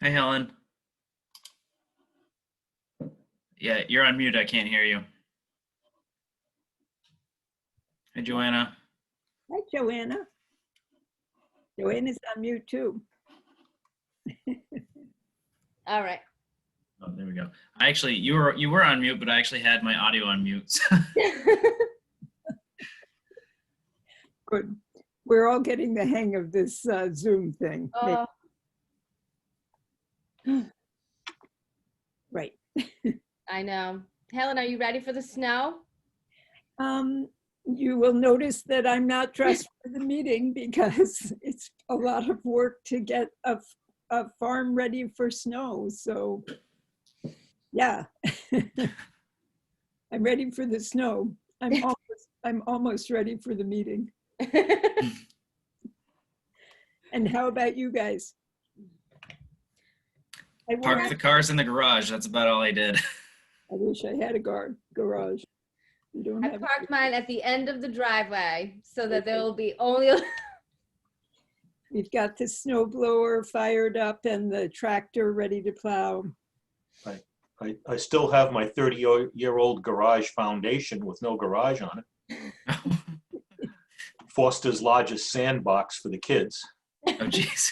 Hey, Helen. Yeah, you're on mute. I can't hear you. Hey, Joanna. Hi, Joanna. Joanna's on mute too. All right. Oh, there we go. You were on mute, but I actually had my audio on mute. Good. We're all getting the hang of this Zoom thing. Right. I know. Helen, are you ready for the snow? You will notice that I'm not dressed for the meeting because it's a lot of work to get a farm ready for snow. So, yeah, I'm ready for the snow. I'm almost ready for the meeting. And how about you guys? Parked the cars in the garage. That's about all I did. I wish I had a garage. You don't I have parked mine at the end of the driveway so that there will be only. We've got the snow blower fired up and the tractor ready to plow. I still have my 30-year-old garage foundation with no garage on it. Foster's largest sandbox for the kids. Oh, jeez.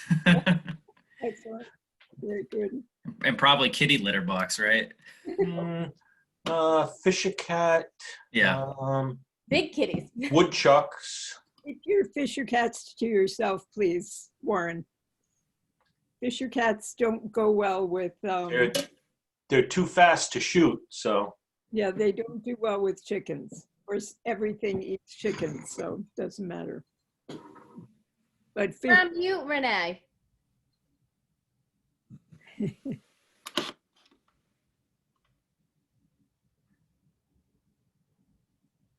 Excellent. Very good. And probably kitty litter box, right? Fisher cat. Yeah. Big kitties. Woodchucks. Keep your Fisher cats to yourself, please, Warren. Fisher cats don't go well with. They're too fast to shoot, so. Yeah, they don't do well with chickens. Of course, everything eats chickens, so it doesn't matter. But From you, Renee.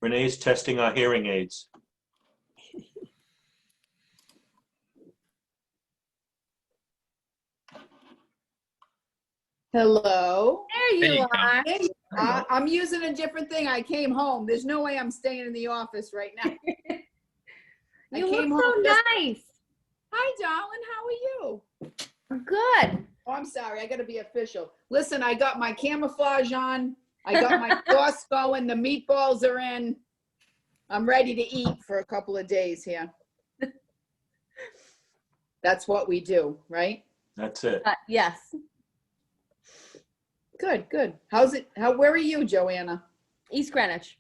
Renee's testing our hearing aids. Hello. There you you are. I'm using a different thing. I came home. There's no way I'm staying in the office right now. I You came look so home nice. Hi, darling. How are you? Good. Oh, I'm sorry. I got to be official. Listen, I got my camouflage on. I got my sauce going. The meatballs are in. I'm ready to eat for a couple of days here. That's what we do, right? That's it. Yes. Good, good. How's it? Where are you, Joanna? East Greenwich.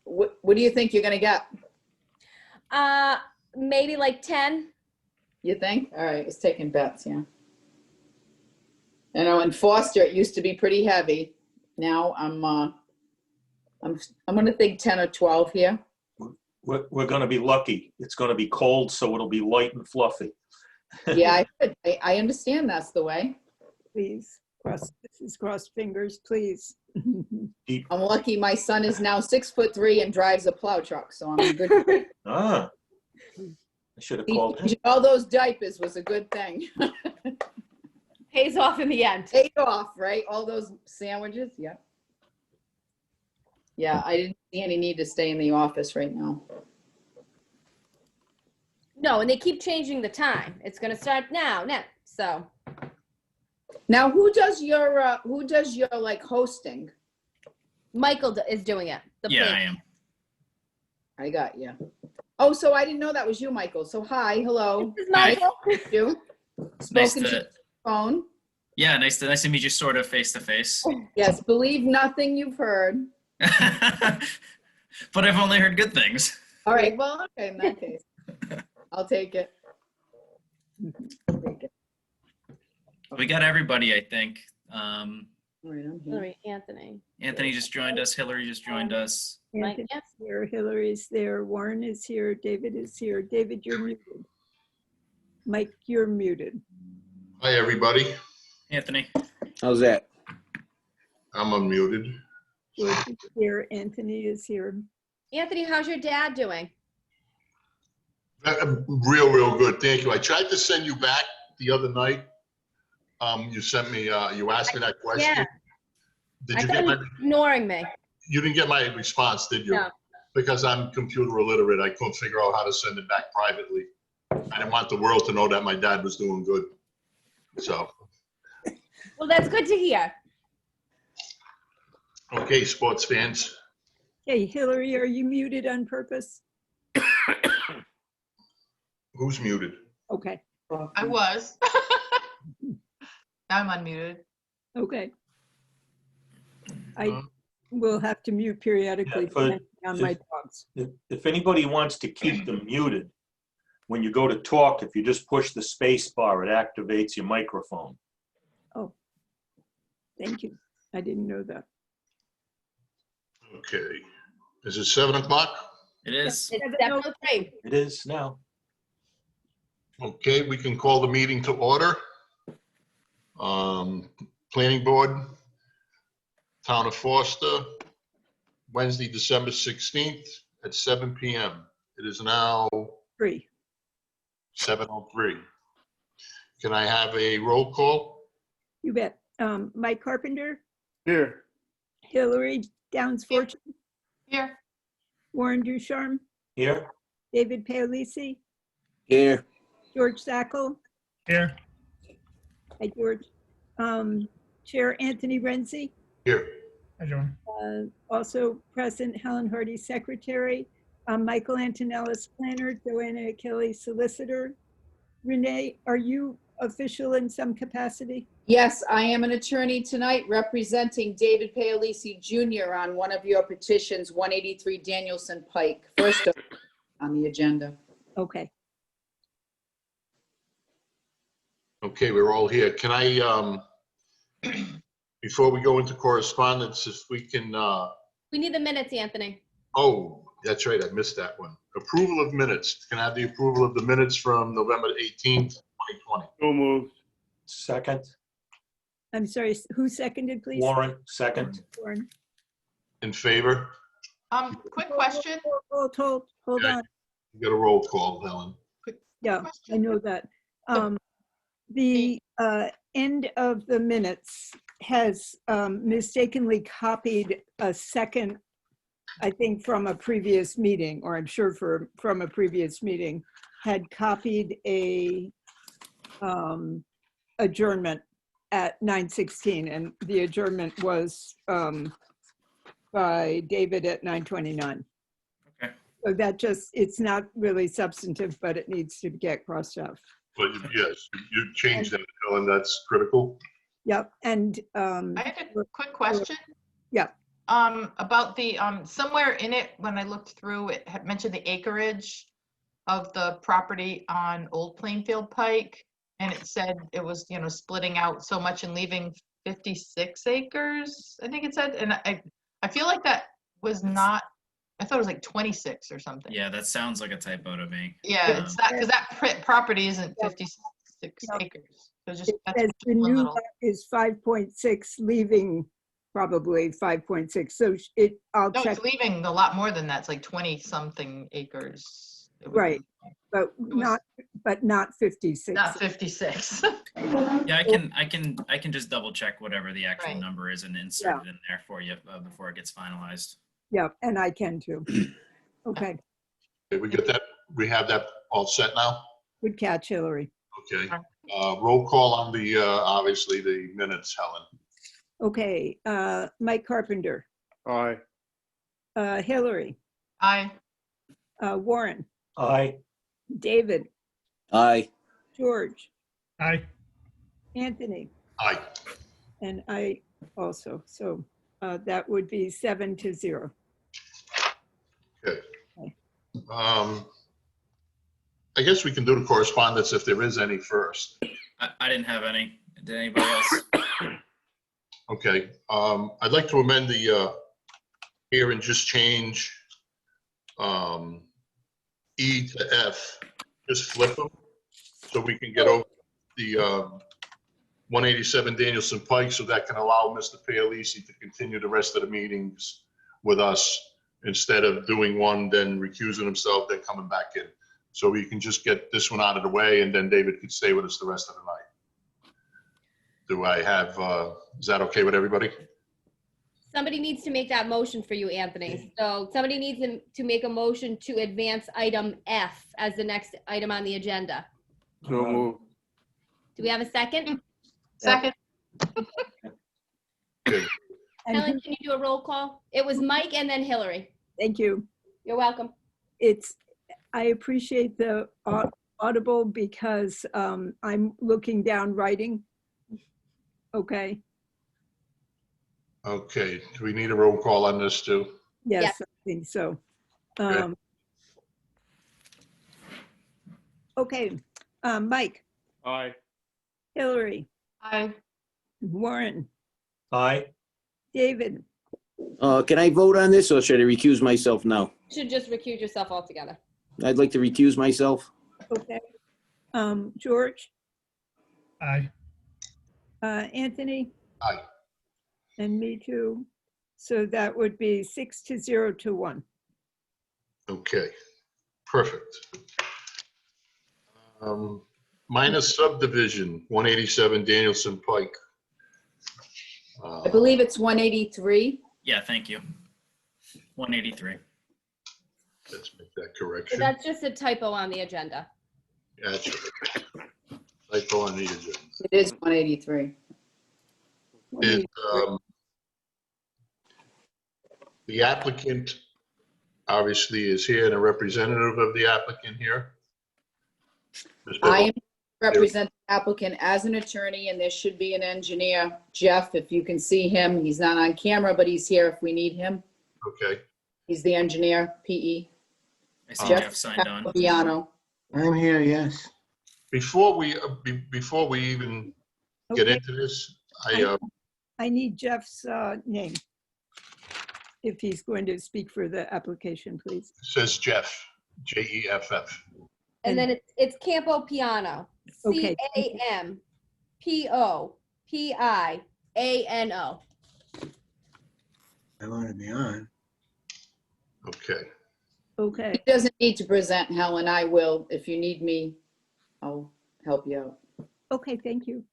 What do you think you're going to get? Maybe like 10. You think? All right, it's taking bets, yeah. You know, in Foster, it used to be pretty heavy. Now I'm going to think 10 or 12 here. We're going to be lucky. It's going to be cold, so it'll be light and fluffy. Yeah, I understand that's the way. please, cross fingers, please. I'm lucky my son is now 6'3" and drives a plow truck, so I'm in good. I should have called him. All those diapers was a good thing. Pays off in the end. Paid off, right? All those sandwiches, yeah. Yeah, I didn't see any need to stay in the office right now. No, and they keep changing the time. It's going to start now. So. Now, who does your like hosting? Michael is doing it. Yeah, I am. I got you. Oh, so I didn't know that was you, Michael. So hi, hello. This is Michael. You Nice spoken to your phone? Yeah, nice to meet you sort of face to face. Yes, believe nothing you've heard. But I've only heard good things. All right, well, okay, in that case, I'll take it. We got everybody, I think. All right, I'm here. Hillary, Anthony. Anthony just joined us. Hillary just joined us. Mike, Anthony's yes. here, Hillary's there, Warren is here, David is here. David, you're muted. Mike, you're muted. Hi, everybody. Anthony. How's that? I'm unmuted. George is here, Anthony is here. Anthony, how's your dad doing? Real good. Thank you. I tried to send you back the other night. You sent me, you asked me that question. Yeah. Did I you thought get he my, was ignoring me. you didn't get my response, did you? No. Because I'm computer illiterate. I couldn't figure out how to send it back privately. I didn't want the world to know that my dad was doing good. So, Well, that's good to hear. okay, sports fans. Hey, Hillary, are you muted on purpose? Who's muted? Okay, I was. Now I'm unmuted. okay. I will have to mute periodically Yeah, but depending on my dogs. If anybody wants to keep them muted, when you go to talk, if you just push the space bar, it activates your microphone. Oh, thank you. I didn't know that. Okay. Is it 7 o'clock? It is. It's definitely great. It is now. Okay, we can call the meeting to order. Planning Board, Town of Foster, Wednesday, December 16th at 7 p.m. It is now 3. 7:03. Can I have a roll call? You bet. Mike Carpenter, Here. Hillary Downs Fortune, Here. Warren Ducharme, Here? David Paolissi, Here. George Sackel. Here. Hi, George. Chair Anthony Renzi. Here. Hi, John. Also present, Helen Hardy, Secretary. Michael Antonellis, Planner. Joanna Kelly, Solicitor. Renee, are you official in some capacity? Yes, I am an attorney tonight representing David Paolissi Jr. on one of your petitions, 183 Danielson Pike, first on the agenda. Okay. Okay, we're all here. Can I, before we go into correspondence, if we can, We need the minutes, Anthony. oh, that's right, I missed that one. Approval of minutes. Can I have the approval of the minutes from November 18th, 2020? So moved. Second. I'm sorry, who seconded, please? Warren, second. Warren. In favor? Quick question. Hold Okay. on. You got a roll call, Helen. Yeah, I Question. know that. The end of the minutes has mistakenly copied a second, I think from a previous meeting, or I'm sure from a previous meeting, had copied a adjournment at 9:16, and the adjournment was by David at 9:29. Okay. So that just, it's not really substantive, but it needs to get crossed off. But yes, you changed that, Helen, that's critical. Yep, and I had a quick question. Yeah. About the, somewhere in it, when I looked through, it had mentioned the acreage of the property on Old Plainfield Pike. And it said it was, splitting out so much and leaving 56 acres, I think it said. And I feel like that was not, I thought it was like 26 or something. Yeah, that sounds like a typo to me. Yeah, it's that, because that property isn't 56 acres. So just, it that's says the one new little. lot is 5.6, leaving probably 5.6. So I'll No, check, it's leaving a lot more than that. It's like 20 something acres. It would Right. be, but not 56. Not 56. Yeah, I can just double check whatever the actual Right. number is and insert it in there for you before it gets finalized. Yeah, and I can too. Okay, Okay, we get that, we have that all set now? good catch, Hillary. Okay. Roll call on the, obviously, the minutes, Helen. Okay, Mike Carpenter, Aye. Hillary, Warren, Aye. David, Aye. George, Aye. Anthony, Aye. and I also. So that would be 7-0. Okay. I guess we can do the correspondence if there is any first. I didn't have any. Did anybody else? Okay. I'd like to amend the, here and just change E to F, just flip them, so we can get over the 187 Danielson Pike, so that can allow Mr. Paolissi to continue the rest of the meetings with us, instead of doing one, then recusing himself, then coming back in. So we can just get this one out of the way, and then David could stay with us the rest of the night. Do I have, is that okay with everybody? Somebody needs to make that motion for you, Anthony. So somebody needs to make a motion to advance item F as the next item on the agenda. So moved. Do we have a second? Second, Okay. And Helen, can you do a roll call? It was Mike and then Hillary. thank you. You're welcome. I appreciate the audible because I'm looking down writing. Okay, Okay, do we need a roll call on this too? yes, I think so. Good. Okay, Mike, Aye. Hillary, aye. Warren, Aye. David, Can I vote on this or should I recuse myself now? You should just recuse yourself altogether. I'd like to recuse myself. okay. George, Aye. Anthony, Aye. and me too. So that would be 6-0 to 1. Okay, perfect. Minus subdivision, 187 Danielson Pike. I believe it's 183. Yeah, thank you. 183. Let's make that So correction. that's just a typo on the agenda. Gotcha. Typo on the agenda. It is 183. It, the applicant obviously is here and a representative of the applicant here. Mr. I am represent the applicant as an attorney, and there should be an engineer. Jeff, if you can see him, he's not on camera, but he's here if we need him. Okay, He's the engineer, PE. I see Jeff Jeff signed on. Piano. I'm here, yes. before we even get Okay, into this, I need Jeff's name. If he's going to speak for the application, please. says Jeff, Jeff. And then it's Campo Piano. Okay. CAMPOPIANO. I want to be on. Okay, Okay, He doesn't need to present, Helen. I will. If you need me, I'll help you out. okay, thank you.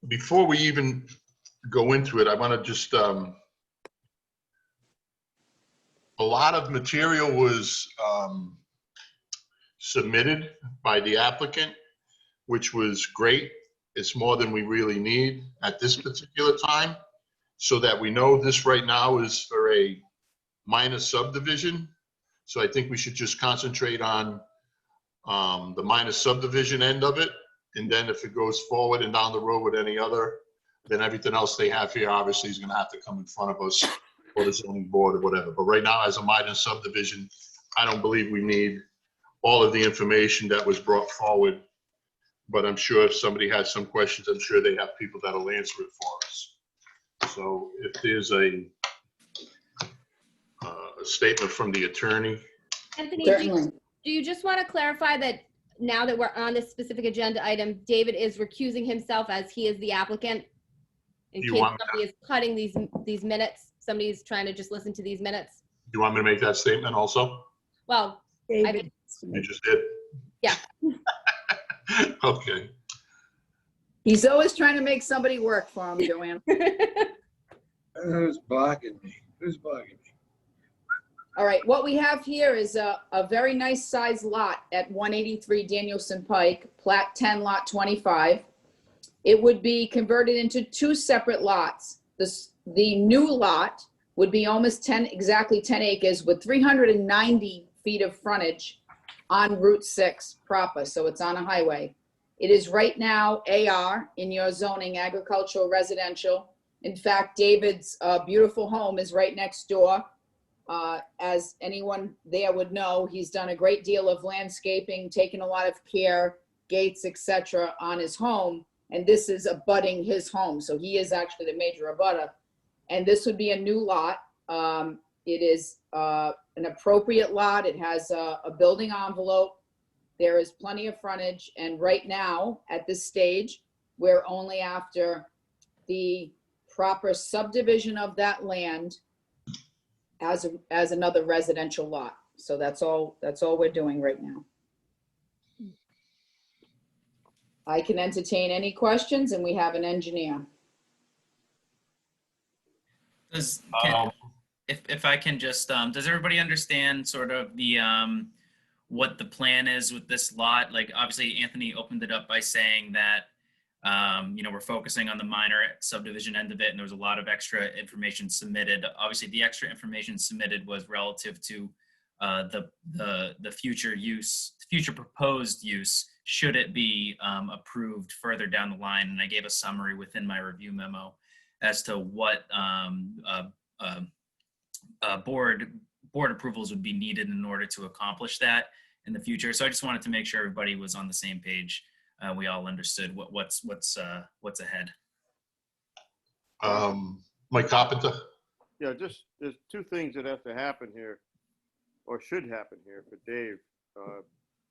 before we even go into it, I want to just, a lot of material was submitted by the applicant, which was great. It's more than we really need at this particular time, so that we know this right now is for a minor subdivision. So I think we should just concentrate on the minor subdivision end of it. And then if it goes forward and down the road with any other, then everything else they have here obviously is gonna have to come in front of us or the zoning board or whatever. But right now, as a minor subdivision, I don't believe we need all of the information that was brought forward. But I'm sure if somebody has some questions, I'm sure they have people that'll answer it for us. So if there's a statement from the attorney, Anthony, Certainly. do you just want to clarify that now that we're on this specific agenda item, David is recusing himself as he is the applicant? In You case want me somebody is cutting these minutes, somebody's trying to just listen to these minutes? do you want me to make that statement also? Well, David, You just did? Yeah. Okay. He's always trying to make somebody work for him, Joanne. Who's blocking me? Who's blocking me? All right, what we have here is a very nice size lot at 183 Danielson Pike, Plat 10, Lot 25. It would be converted into two separate lots. The new lot would be almost exactly 10 acres with 390 feet of frontage on Route 6 proper, so it's on a highway. It is right now AR in your zoning, agricultural residential. In fact, David's beautiful home is right next door. As anyone there would know, he's done a great deal of landscaping, taken a lot of care, gates, etc. on his home. And this is abutting his home. So he is actually the major abutter. And this would be a new lot. It is an appropriate lot. It has a building envelope. There is plenty of frontage. And right now, at this stage, we're only after the proper subdivision of that land as another residential lot. So that's all we're doing right now. I can entertain any questions, and we have an engineer. If I can just, does everybody understand sort of the, what the plan is with this lot. Like, obviously, Anthony opened it up by saying that, we're focusing on the minor subdivision end of it, and there was a lot of extra information submitted. Obviously, the extra information submitted was relative to the future proposed use, should it be approved further down the line. And I gave a summary within my review memo as to what board approvals would be needed in order to accomplish that in the future. So I just wanted to make sure everybody was on the same page. We all understood what's ahead. Mike Carpenter? Yeah, just, there's two things that have to happen here, or should happen here for Dave.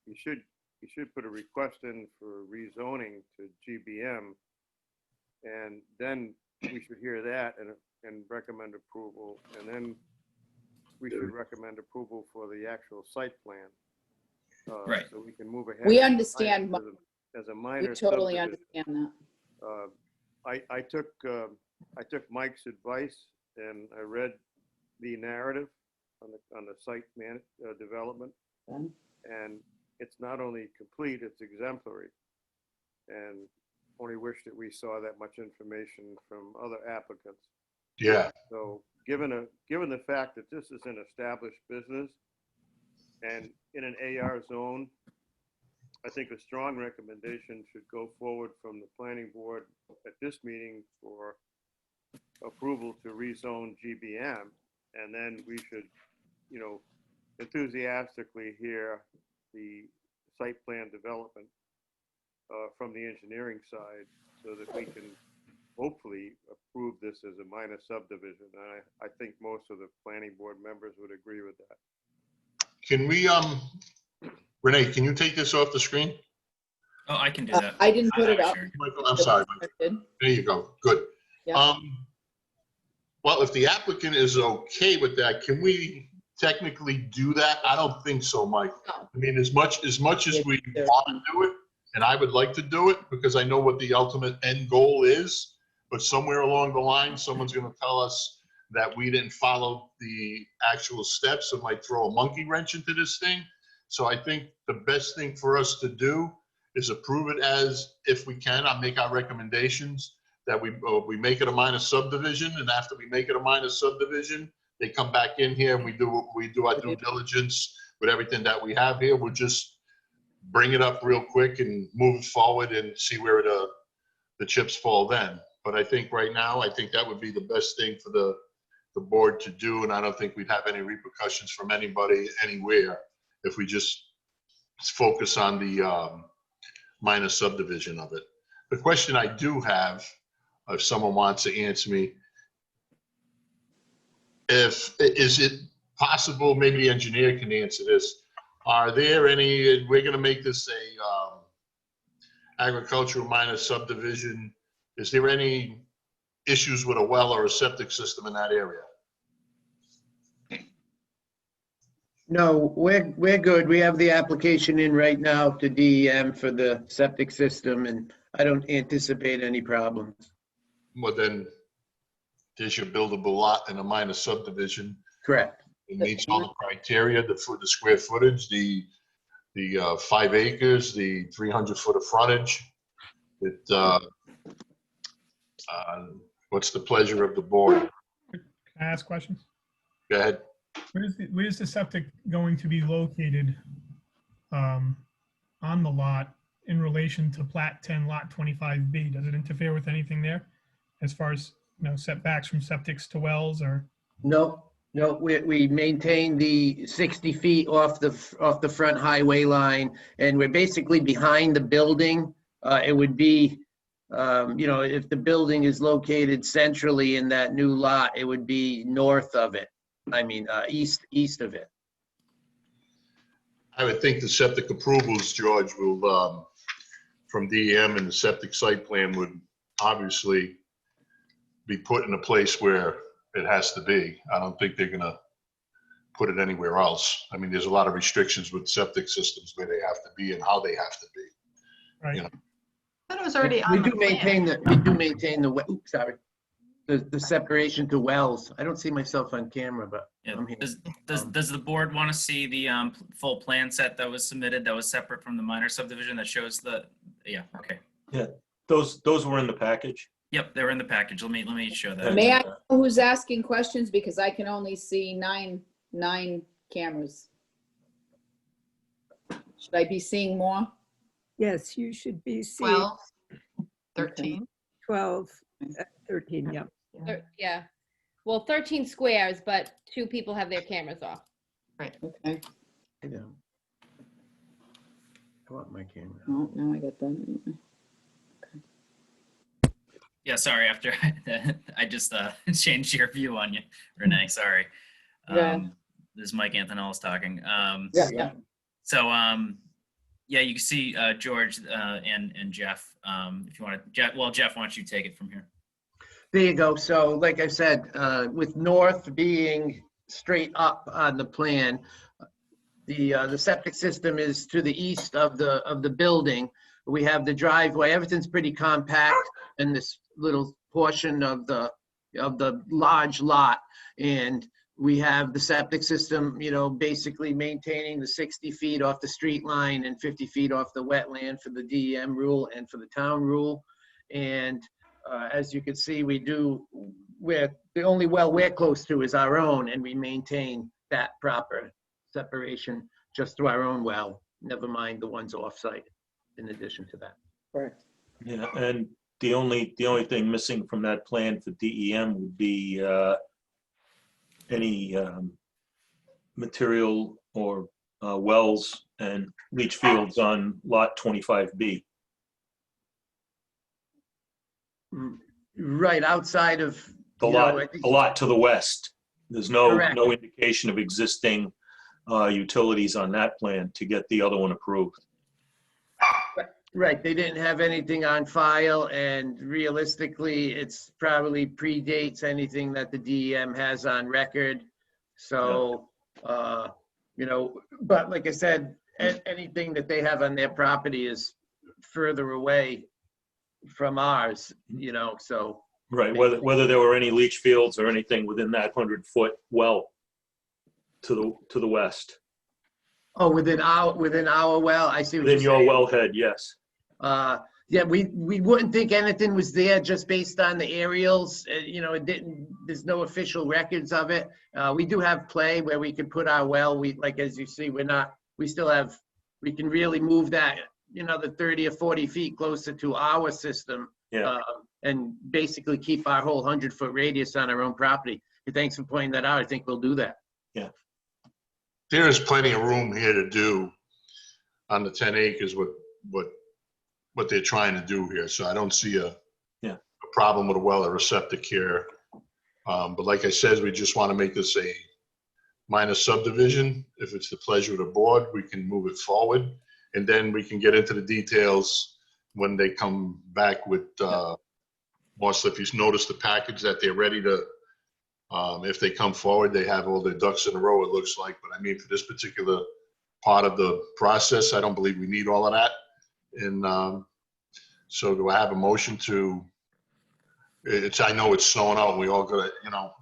You should put a request in for rezoning to GBM, and then we should hear that and recommend approval, and then we should recommend approval for the actual site plan. Right. So we can move ahead. We understand, As a we minor totally subdivision. understand that. I took Mike's advice and I read the narrative on the site development, Okay. and it's not only complete, it's exemplary. And only wish that we saw that much information from other applicants. Yeah. So given the fact that this is an established business and in an AR zone, I think a strong recommendation should go forward from the planning board at this meeting for approval to rezone GBM. And then we should, enthusiastically hear the site plan development from the engineering side so that we can hopefully approve this as a minor subdivision. And I think most of the planning board members would agree with that. Can we, Renee, can you take this off the screen? Oh, I can do that. I didn't put it up. Sure. Michael, I'm sorry, Michael. There you go. Good. Yeah. Well, if the applicant is okay with that, can we technically do that? I don't think so, Mike. No. I mean, as much as we Yeah. want to do it, and I would like to do it because I know what the ultimate end goal is, but somewhere along the line, someone's going to tell us that we didn't follow the actual steps and might throw a monkey wrench into this thing. So I think the best thing for us to do is approve it as, if we can, I'll make our recommendations that we make it a minor subdivision, and after we make it a minor subdivision, they come back in here and we do our due diligence with everything that we have here. We'll just bring it up real quick and move forward and see where the chips fall then. But I think right now, I think that would be the best thing for the board to do, and I don't think we'd have any repercussions from anybody anywhere if we just focus on the minor subdivision of it. The question I do have, if someone wants to answer me, is it possible, maybe the engineer can answer this, are there any, we're going to make this a agricultural minor subdivision, is there any issues with a well or a septic system in that area? No, we're good. We have the application in right now to DEM for the septic system, and I don't anticipate any problems. Well, then there's your buildable lot in a minor subdivision. Correct. It meets all the criteria, the square footage, the 5 acres, the 300 foot of frontage. What's the pleasure of the board? Can I ask questions? Go ahead. Where is the septic going to be located on the lot in relation to Plat 10 Lot 25B? Does it interfere with anything there as far as setbacks from septics to wells or? No, we maintain the 60 feet off the front highway line, and we're basically behind the building. It would be, if the building is located centrally in that new lot, it would be north of it. I mean, east of it. I would think the septic approvals, George, will, from DEM and the septic site plan would obviously be put in a place where it has to be. I don't think they're gonna put it anywhere else. I mean, there's a lot of restrictions with septic systems where they have to be and how they have to be. Right. You know. I thought it was already We on the do plan. maintain the, oops, sorry. the separation to wells. I don't see myself on camera, but Yeah. I'm here. Does the board want to see the full plan set that was submitted that was separate from the minor subdivision that shows the, yeah, okay. Those were in the package. Yep, they were in the package. Let me show that. May I know who's asking questions? Because I can only see nine cameras. Should I be seeing more? Yes, you should be seeing 12, 13. 12, 13, yeah. Yeah. Well, 13 squares, but 2 people have their cameras off. Okay. I know. I want my camera. Oh, now I got that. Yeah, sorry, after I just changed your view on you, Renee, sorry. Yeah. This is Mike Antonellis talking. Yeah. So, yeah, you can see George and Jeff, if you want to, well, Jeff, why don't you take it from here? There you go. So like I said, with north being straight up on the plan, the septic system is to the east of the building. We have the driveway. Everything's pretty compact in this little portion of the large lot. And we have the septic system, basically maintaining the 60 feet off the street line and 50 feet off the wetland for the DEM rule and for the town rule. And as you can see, the only well we're close to is our own, and we maintain that proper separation just through our own well, never mind the ones off-site in addition to that. Correct. Yeah, and the only thing missing from that plan for DEM would be any material or wells and leach fields on lot 25B. Right outside of The lot to the west. There's no Correct. indication of existing utilities on that plan to get the other one approved. Right, they didn't have anything on file, and realistically, it's probably predates anything that the DEM has on record. So, but like I said, anything that they have on their property is further away from ours, so. Right, whether there were any leach fields or anything within that 100-foot well to the west. Oh, within our well, I see what Within you're your saying. wellhead, yes. Yeah, we wouldn't think anything was there just based on the aerials. There's no official records of it. We do have play where we could put our well. As you see, we can really move that, the 30 or 40 feet closer to our system. Yeah. And basically keep our whole 100-foot radius on our own property. Thanks for pointing that out. I think we'll do that. Yeah. There is plenty of room here to do on the 10 acres what they're trying to do here. So I don't see a problem with a well or a septic here. But like I said, we just want to make this a minor subdivision. If it's the pleasure of the board, we can move it forward. And then we can get into the details when they come back with more. So if you notice the package that they're ready to, if they come forward, they have all their ducks in a row, it looks like. But I mean, for this particular part of the process, I don't believe we need all of that. And so do I have a motion to, I know it's snowing out and we all gotta, I'll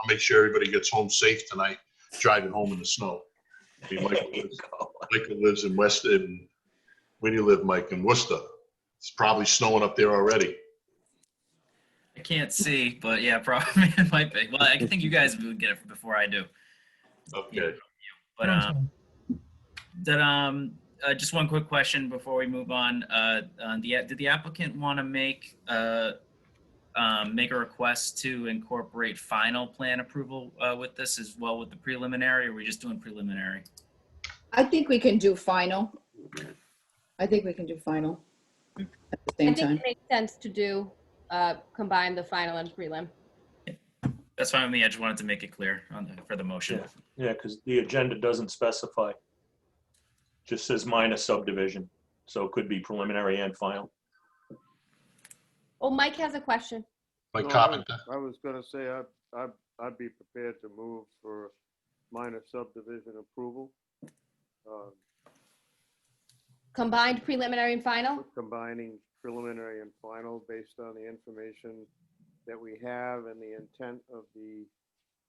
make sure everybody gets home safe tonight, driving home in the snow. I mean, Michael lives in Weston. Where do you live, Mike? In Worcester. It's probably snowing up there already. I can't see, but yeah, probably it might be. Well, I think you guys would get it before I do. Okay. But just one quick question before we move on. Did the applicant want to make a request to incorporate final plan approval with this as well with the preliminary, or are we just doing preliminary? I think we can do final. At the same time. It makes sense to do, combine the final and prelim. That's fine with me. I just wanted to make it clear for the motion. Yeah, because the agenda doesn't specify. Just says minor subdivision, so it could be preliminary and final. Oh, Mike has a question. Mike No, Carpenter. I was gonna say, I'd be prepared to move for minor subdivision approval. Combined preliminary and final? Combining preliminary and final based on the information that we have and the intent of the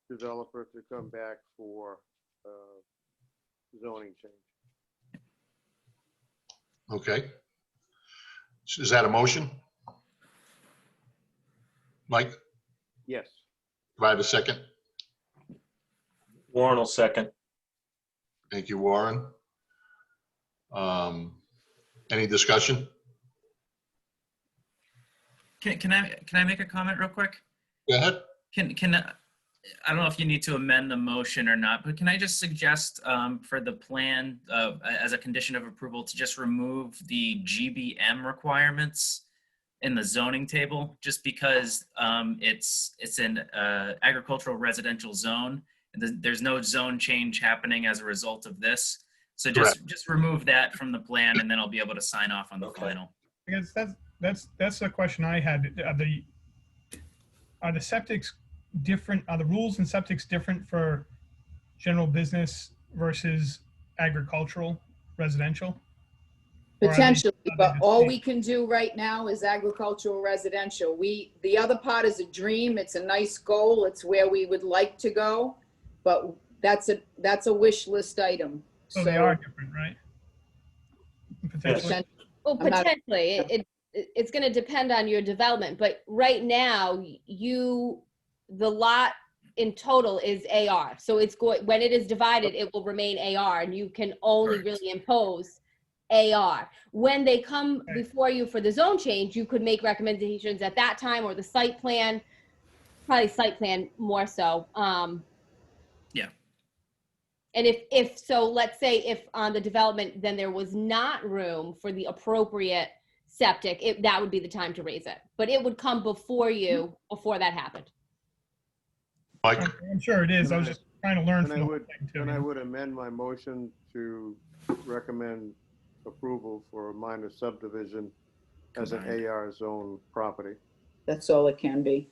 developer to come back for zoning change. Okay. Is that a motion? Mike, Yes. do I have a second? Warren will second. Thank you, Warren. Any discussion? Can I make a comment real quick? Go ahead. I don't know if you need to amend the motion or not, but can I just suggest for the plan as a condition of approval to just remove the GBM requirements in the zoning table, just because it's an agricultural residential zone, and there's no zone change happening as a result of this. So just remove that from the plan, and then I'll be able to sign off on the final. I guess that's the question I had. Are the septics different? Are the rules and septics different for general business versus agricultural residential? Or are they- Potentially, but the all same? we can do right now is agricultural residential. The other part is a dream. It's a nice goal. It's where we would like to go, but that's a wish list item. So they are different, right? Potentially. Well, I'm not- potentially, it's going to depend on your development, but right now, the lot in total is AR. So when it is divided, it will remain AR, and you can only Correct. really impose AR. When they come before you for the zone change, you could make recommendations at that time, or the site plan, probably site plan more so. Yeah. And if so, let's say if on the development, then there was not room for the appropriate septic, that would be the time to raise it. But it would come before you, before that happened. Mike, I'm sure it is. I was just trying to learn And from I the would, whole thing too. and I would amend my motion to recommend approval for a minor subdivision as an Combined. AR zone property. That's all it can be.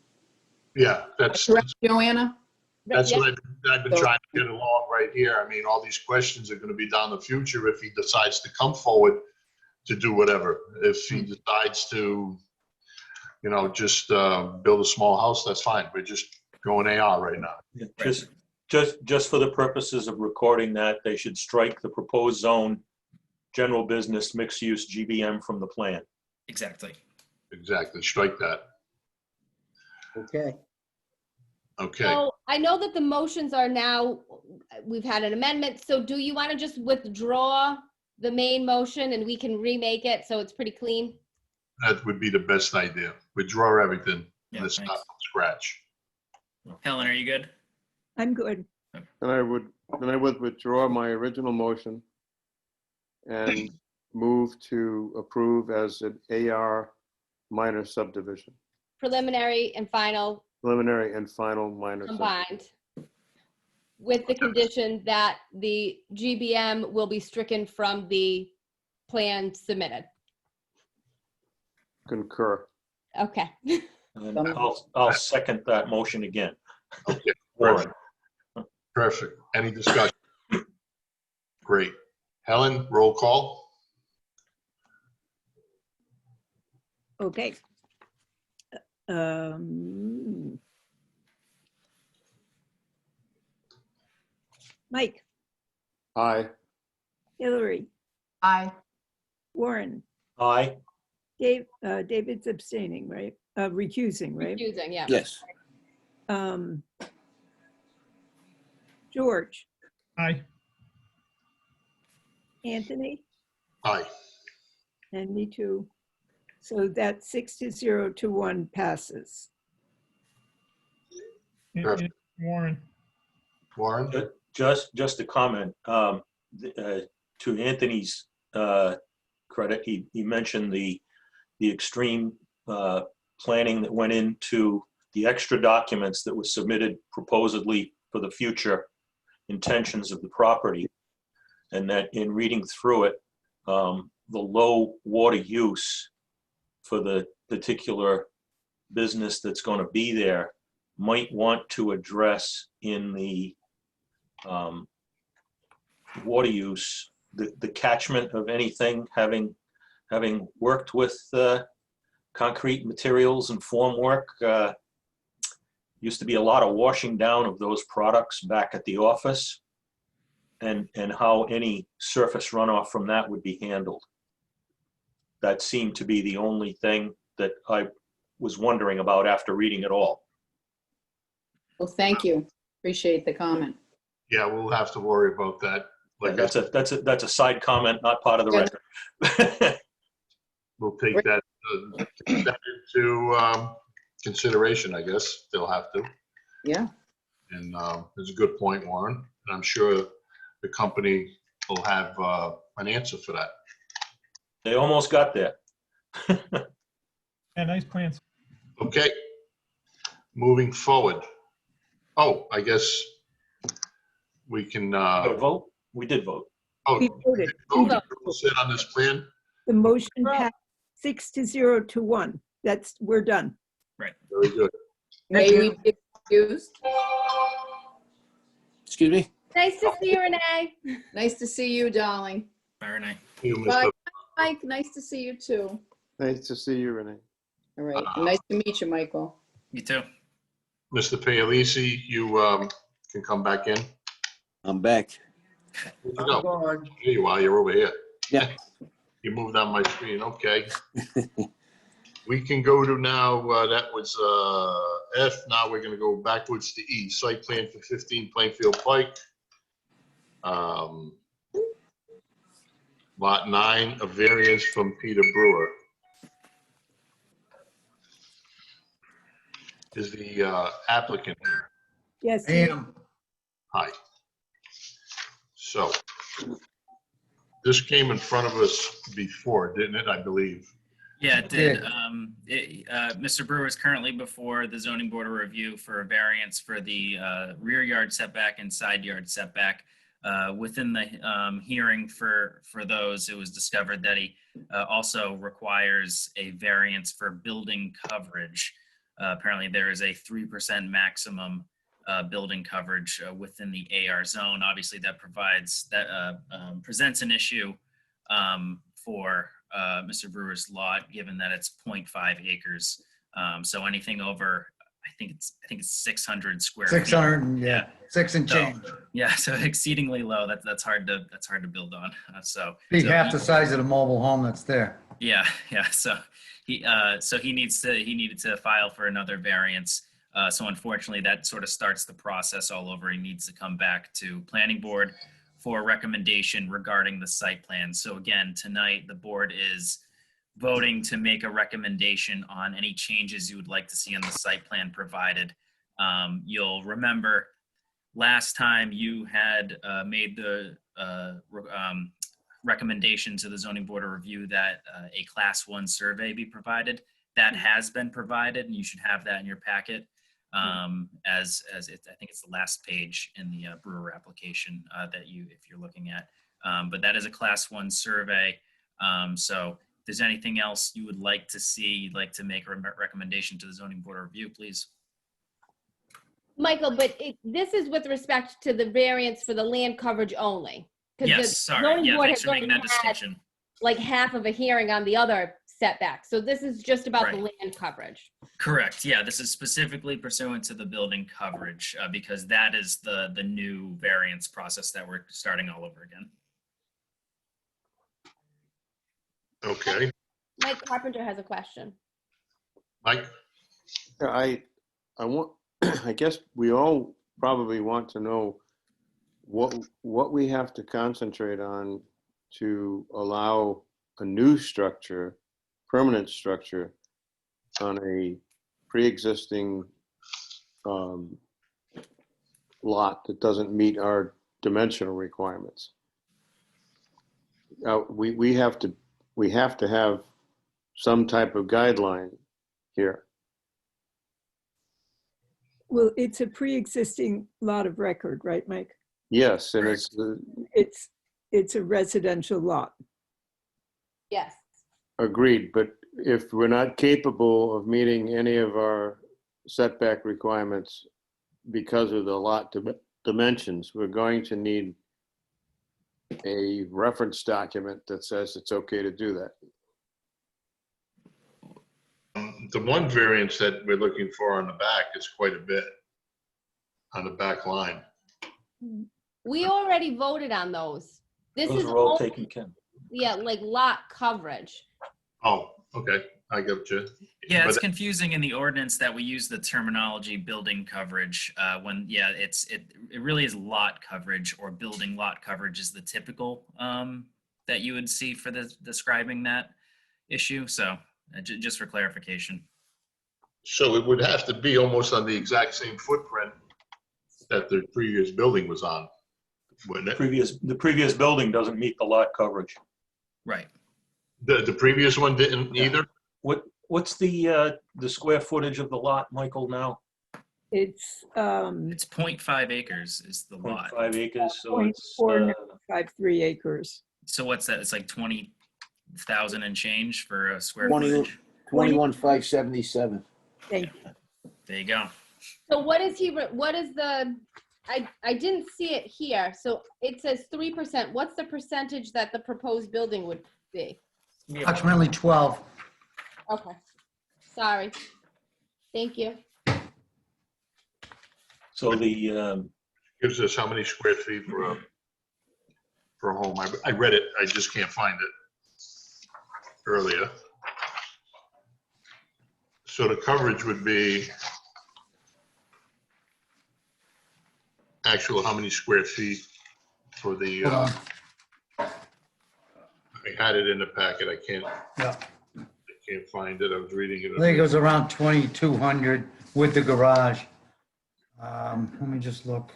yeah, that's Correct, Joanna? what Yeah. I've been trying to get along right here. I mean, all these questions are gonna be down the future if he decides to come forward to do whatever. If he decides to, just build a small house, that's fine. We're just going AR right now. Just for the purposes of recording that, they should strike the proposed zone, general business, mixed-use GBM from the plan. Exactly. Exactly, strike that. Okay. Okay, So I know that the motions are now, we've had an amendment. So do you want to just withdraw the main motion and we can remake it so it's pretty clean? that would be the best idea. Withdraw everything. Yeah, Let's start thanks. from scratch. Helen, are you good? I'm good. And I would withdraw my original motion and move to approve as an AR minor subdivision, Preliminary and final preliminary and final minor subdivision. combined, with the condition that the GBM will be stricken from the plan submitted. Concur. Okay. And I'll second that motion again. Okay, Warren. perfect. Any discussion? Great. Helen, roll call? Okay. Mike, Aye. Hillary, Aye. Warren, Aye. David's abstaining, right? Recusing, right? Confusing, yeah. Yes. George, Aye. Anthony, Aye. and me too. So that 6-0 to 1 passes. Perfect. Warren. Warren? Just a comment. To Anthony's credit, he mentioned the extreme planning that went into the extra documents that were submitted proposedly for the future intentions of the property. And that in reading through it, the low water use for the particular business that's going to be there might want to address in the water use, the catchment of anything, having worked with concrete materials and formwork, used to be a lot of washing down of those products back at the office, and how any surface runoff from that would be handled. That seemed to be the only thing that I was wondering about after reading it all. Well, thank you. Appreciate the comment. Yeah, we'll have to worry about that. Like I said, That's a side comment, not part of the record. we'll take that into consideration, I guess. They'll have to. Yeah. And it's a good point, Warren. And I'm sure the company will have an answer for that. They almost got there. Yeah, nice plans. Okay. Moving forward. Oh, I guess we can. Vote? We did vote. Oh, We voted. we'll sit on this plan. The motion passed 6-0 to 1. We're done. Very good. May we be excused? Excuse me? Nice to see you, Renee. Nice to see you, darling. Very nice. You, Bye, Mr. Mike. Nice to see you too. Nice to see you, Renee. All right. Nice to meet you, Michael. You too. Mr. Paolissi, you can come back in. I'm back. Where'd you I'm go? gone. Here you are, you're over here. Yeah. You moved on my screen, okay. We can go to now, that was F, now we're gonna go backwards to E, site plan for 15 Plainfield Pike. Lot 9, a variance from Peter Brewer. Is the applicant here? Yes. I am. Hi. So, this came in front of us before, didn't it, I believe? Yeah, it did. Yeah. Mr. Brewer is currently before the zoning board of review for a variance for the rear yard setback and side yard setback. Within the hearing for those, it was discovered that he also requires a variance for building coverage. Apparently, there is a 3% maximum building coverage within the AR zone. Obviously, that presents an issue for Mr. Brewer's lot, given that it's 0.5 acres. So anything over, I think it's 600 square feet. 600, yeah, 6 and So, change. yeah, so exceedingly low. That's hard to build on. Be So half the size of the mobile home that's there. yeah. So he needed to file for another variance. So unfortunately, that sort of starts the process all over. He needs to come back to planning board for a recommendation regarding the site plan. So again, tonight the board is voting to make a recommendation on any changes you would like to see on the site plan provided. You'll remember last time you had made the recommendation to the zoning board of review that a class 1 survey be provided. That has been provided, and you should have that in your packet. As it, I think it's the last page in the Brewer application that if you're looking at. But that is a class 1 survey. So if there's anything else you would like to see, you'd like to make a recommendation to the zoning board of review, please. Michael, but this is with respect to the variance for the land coverage only. 'Cause the Yes, sorry. zoning Yeah, board thanks has for making that already had, distinction. like half of a hearing on the other setback. So this is just about the land coverage. Correct. Yeah, this is specifically pursuant to the building coverage because that is the new variance process that we're starting all over again. Okay, Mike Carpenter has a question. Mike? I want, I guess we all probably want to know what we have to concentrate on to allow a new structure, permanent structure on a pre-existing lot that doesn't meet our dimensional requirements. We have to have some type of guideline here. Well, it's a pre-existing lot of record, right, Mike? Yes, and It's a residential lot. Yes. agreed, but if we're not capable of meeting any of our setback requirements because of the lot dimensions, we're going to need a reference document that says it's okay to do that. The one variance that we're looking for on the back is quite a bit on the back line. We already voted on those. This Those is are all only, taken care of. yeah, like lot coverage. Oh, okay, I get you. Yeah, it's But- confusing in the ordinance that we use the terminology building coverage when, yeah, it really is lot coverage, or building lot coverage is the typical that you would see for describing that issue. So just for clarification. So it would have to be almost on the exact same footprint that the previous building was on, wouldn't it? The previous building doesn't meet the lot coverage. Right. The previous one didn't Yeah. either? What's the square footage of the lot, Michael, now? It's It's 0.5 acres is the lot. 0.5 acres, so it's, 0.4953 acres. So what's that? It's like 20,000 and change for a square 20 footage. 21,577. Thank you. There you go. So what is the, I didn't see it here. So it says 3%. What's the percentage that the proposed building would be? Approximately 12. Okay. Sorry. Thank you. so the, Gives us how many square feet for a home? I read it, I just can't find it earlier. So the coverage would be actual, how many square feet for the, Hold on. I had it in the packet, I can't Yeah. find it, I was reading it. I think it was around 2,200 with the garage. Let me just look.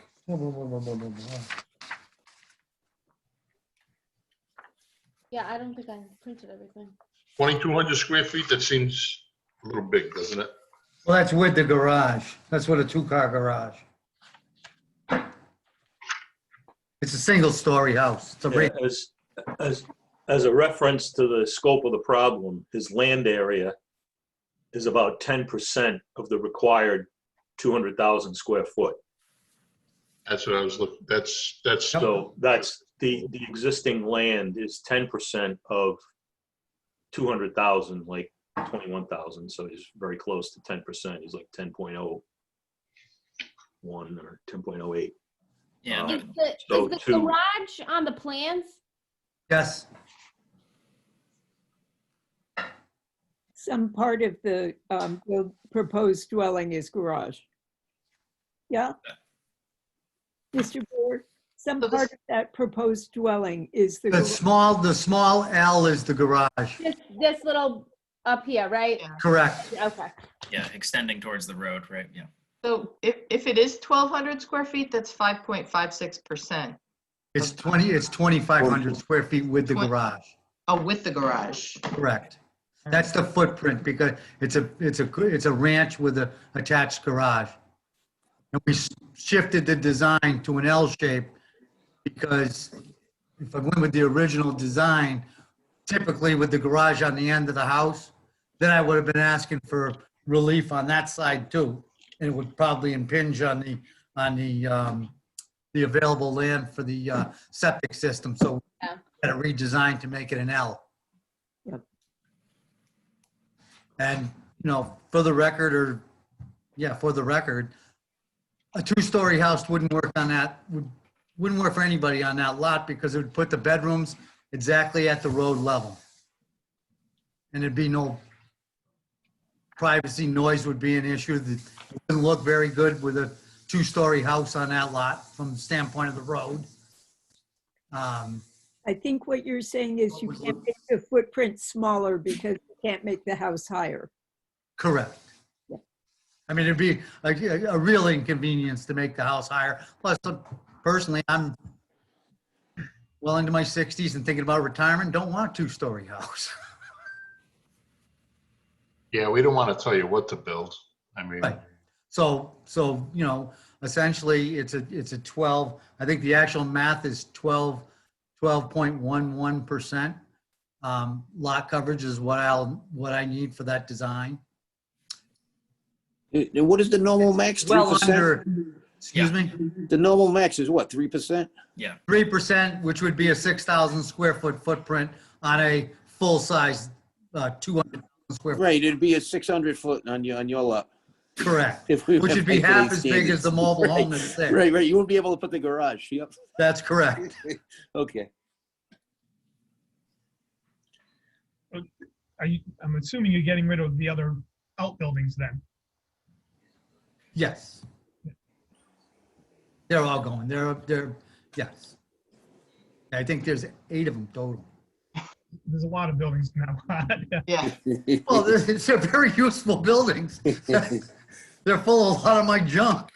Yeah, I don't think I printed everything. 2,200 square feet, that seems a little big, doesn't it? Well, that's with the garage. That's with a two-car garage. It's a single-story house. It's a yeah, as a reference to the scope of the problem, his land area is about 10% of the required 200,000 square foot. That's what I was looking, that's, So that's the existing land is 10% of 200,000, like 21,000. So he's very close to 10%. He's like 10.01 or 10.08. Yeah. Is so the two- garage on the plans? Yes. Some part of the proposed dwelling is garage. Yeah? Mr. Brewer, some So this- part of that proposed dwelling is the The garage. small L is the garage. This little up here, right? Yeah. Correct. Okay. Yeah, extending towards the road, right? Yeah. So if it is 1,200 square feet, that's 5.56%. It's 2,500 square feet with the Twen- garage. Oh, with the garage. Correct. That's the footprint because it's a ranch with a attached garage. And we shifted the design to an L shape because if I went with the original design, typically with the garage on the end of the house, then I would have been asking for relief on that side too. And it would probably impinge on the available land for the septic system. So Yeah. we had to redesign to make it an L. Yep. And, for the record, a two-story house wouldn't work on that, wouldn't work for anybody on that lot because it would put the bedrooms exactly at the road level. And there'd be no privacy, noise would be an issue. It wouldn't look very good with a two-story house on that lot from the standpoint of the road. I think what you're saying is you can't make the footprint smaller because you can't make the house higher. Correct. Yeah. I mean, it'd be a real inconvenience to make the house higher. Plus, personally, I'm well into my 60s and thinking about retirement, don't want a two-story house. yeah, we don't want to tell you what to build. I mean, Right. So, essentially, it's a 12, I think the actual math is 12.11%. Lot coverage is what I need for that design. What is the normal max? Well 3%? under, excuse me, The normal max is what, 3%? Yeah. 3%, which would be a 6,000 square foot footprint on a full-size 200 square. Right, it'd be a 600 foot on your lot. Correct. If we Which went would be by half today's as big as the standards. mobile home that's there. Right, you won't be able to put the garage. Yep. That's correct. Okay. I'm assuming you're getting rid of the other outbuildings then. Yes. They're all going. Yes. I think there's 8 of them total. There's a lot of buildings now. Yeah. Well, they're very useful buildings. They're full of a lot of my junk.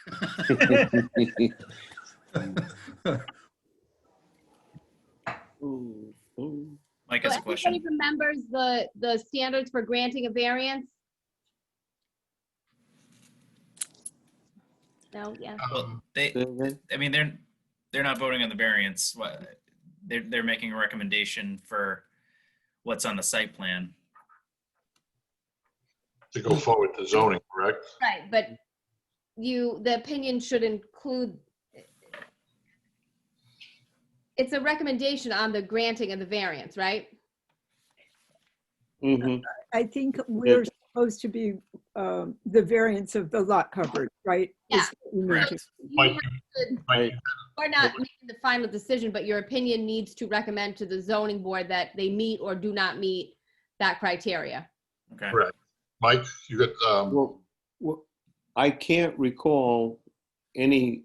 Mike So has a question. everybody remembers the standards for granting a variance? No, yeah. Well, I mean, they're not voting on the variance. They're making a recommendation for what's on the site plan. To go forward to zoning, correct? Right, but the opinion should include, it's a recommendation on the granting of the variance, right? I think we're supposed to be the variance of the lot coverage, right? Yeah. Is what you Correct. mentioned. Mike, We're not making the final decision, but your opinion needs to recommend to the zoning board that they meet or do not meet that criteria. Okay. Correct. Mike, you got, Well, I can't recall any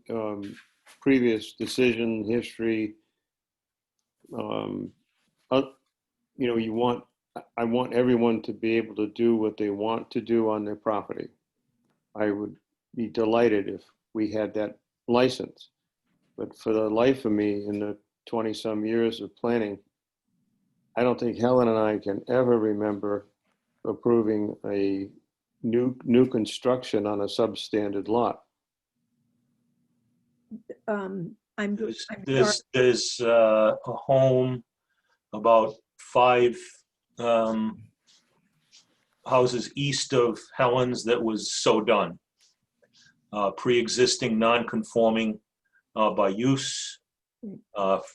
previous decision history. I want everyone to be able to do what they want to do on their property. I would be delighted if we had that license. But for the life of me, in the 20-some years of planning, I don't think Helen and I can ever remember approving a new construction on a substandard lot. I'm sorry. There's a home about 5 houses east of Helen's that was so done. Pre-existing non-conforming by use,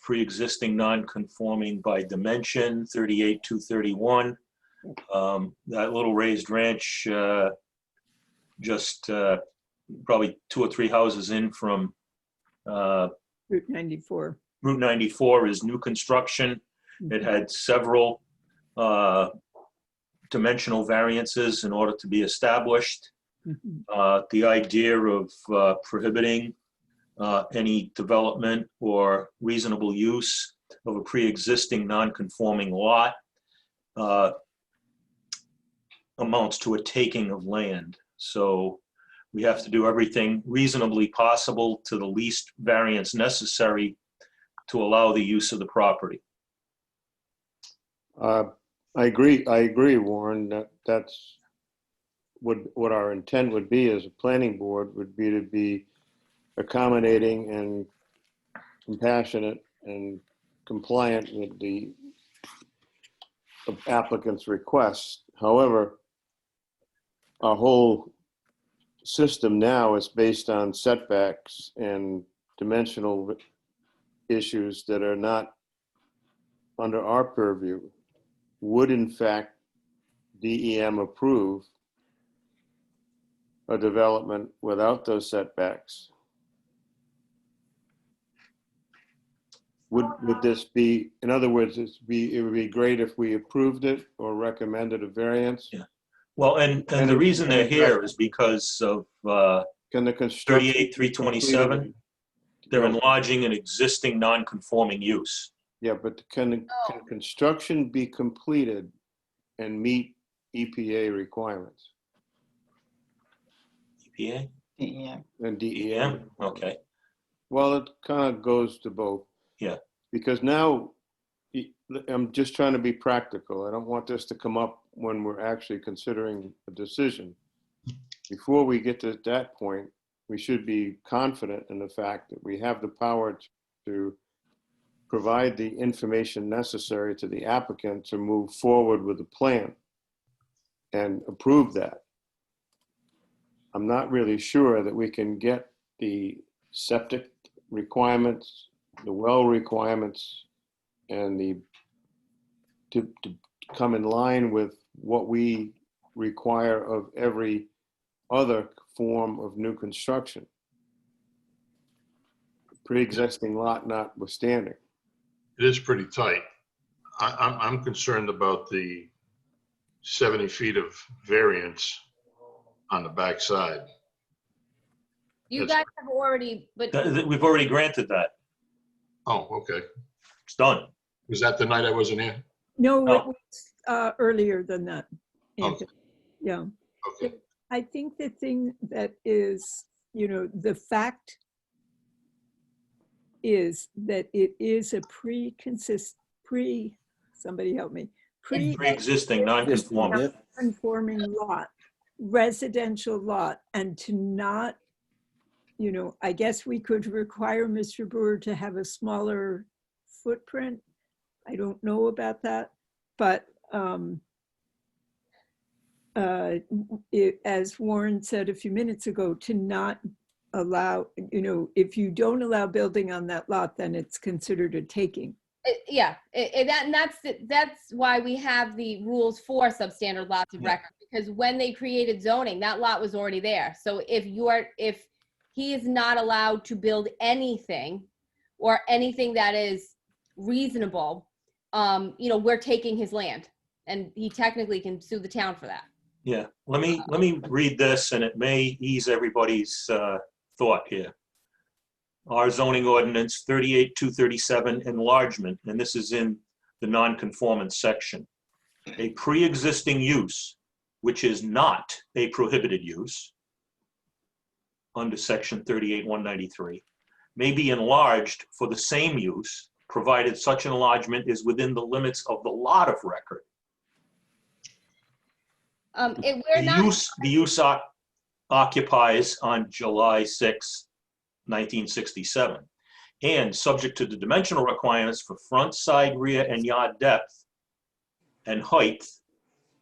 pre-existing non-conforming by dimension, 38-231. That little raised ranch, just probably 2 or 3 houses in from Route 94. Route 94 is new construction. It had several dimensional variances in order to be established. The idea of prohibiting any development or reasonable use of a pre-existing non-conforming lot amounts to a taking of land. So we have to do everything reasonably possible to the least variance necessary to allow the use of the property. I agree, Warren, that's what our intent would be as a planning board, would be to be accommodating and compassionate and compliant with the applicant's requests. However, our whole system now is based on setbacks and dimensional issues that are not under our purview. Would in fact DEM approve a development without those setbacks? Would this be, in other words, it would be great if we approved it or recommended a variance? Yeah. Well, and the reason they're here is because of Can the construction? 38-327. They're enlarging an existing non-conforming use. Yeah, but can construction be completed and meet EPA requirements EPA? Yeah. and DEM? Yeah, okay. Well, it kind of goes to both. Yeah. Because now, I'm just trying to be practical. I don't want this to come up when we're actually considering a decision. Before we get to that point, we should be confident in the fact that we have the power to provide the information necessary to the applicant to move forward with the plan and approve that. I'm not really sure that we can get the septic requirements, the well requirements, and to come in line with what we require of every other form of new construction. Pre-existing lot notwithstanding. It is pretty tight. I'm concerned about the 70 feet of variance on the backside. You That's- guys have already, but We've already granted that. Oh, okay. It's done. Was that the night I wasn't here? No, No. it was earlier than that, Anthony. Okay. Yeah. Okay. I think the thing that is, the fact is that it is a somebody help me, Pre-existing non-conforming. Yep. conforming lot, residential lot, and to not, I guess we could require Mr. Brewer to have a smaller footprint. I don't know about that, but as Warren said a few minutes ago, to not allow, if you don't allow building on that lot, then it's considered a taking. that's why we have the rules for substandard lots of Yeah. record, because when they created zoning, that lot was already there. So if he is not allowed to build anything or anything that is reasonable, we're taking his land, and he technically can sue the town for that. Yeah, let me read this, and it may ease everybody's thought here. Our zoning ordinance 38-237 enlargement, and this is in the non-conformance section. A pre-existing use, which is not a prohibited use, under section 38-193, may be enlarged for the same use, provided such enlargement is within the limits of the lot of record. The use occupies on July 6, 1967, and subject to the dimensional requirements for front, side, rear, and yard depth and height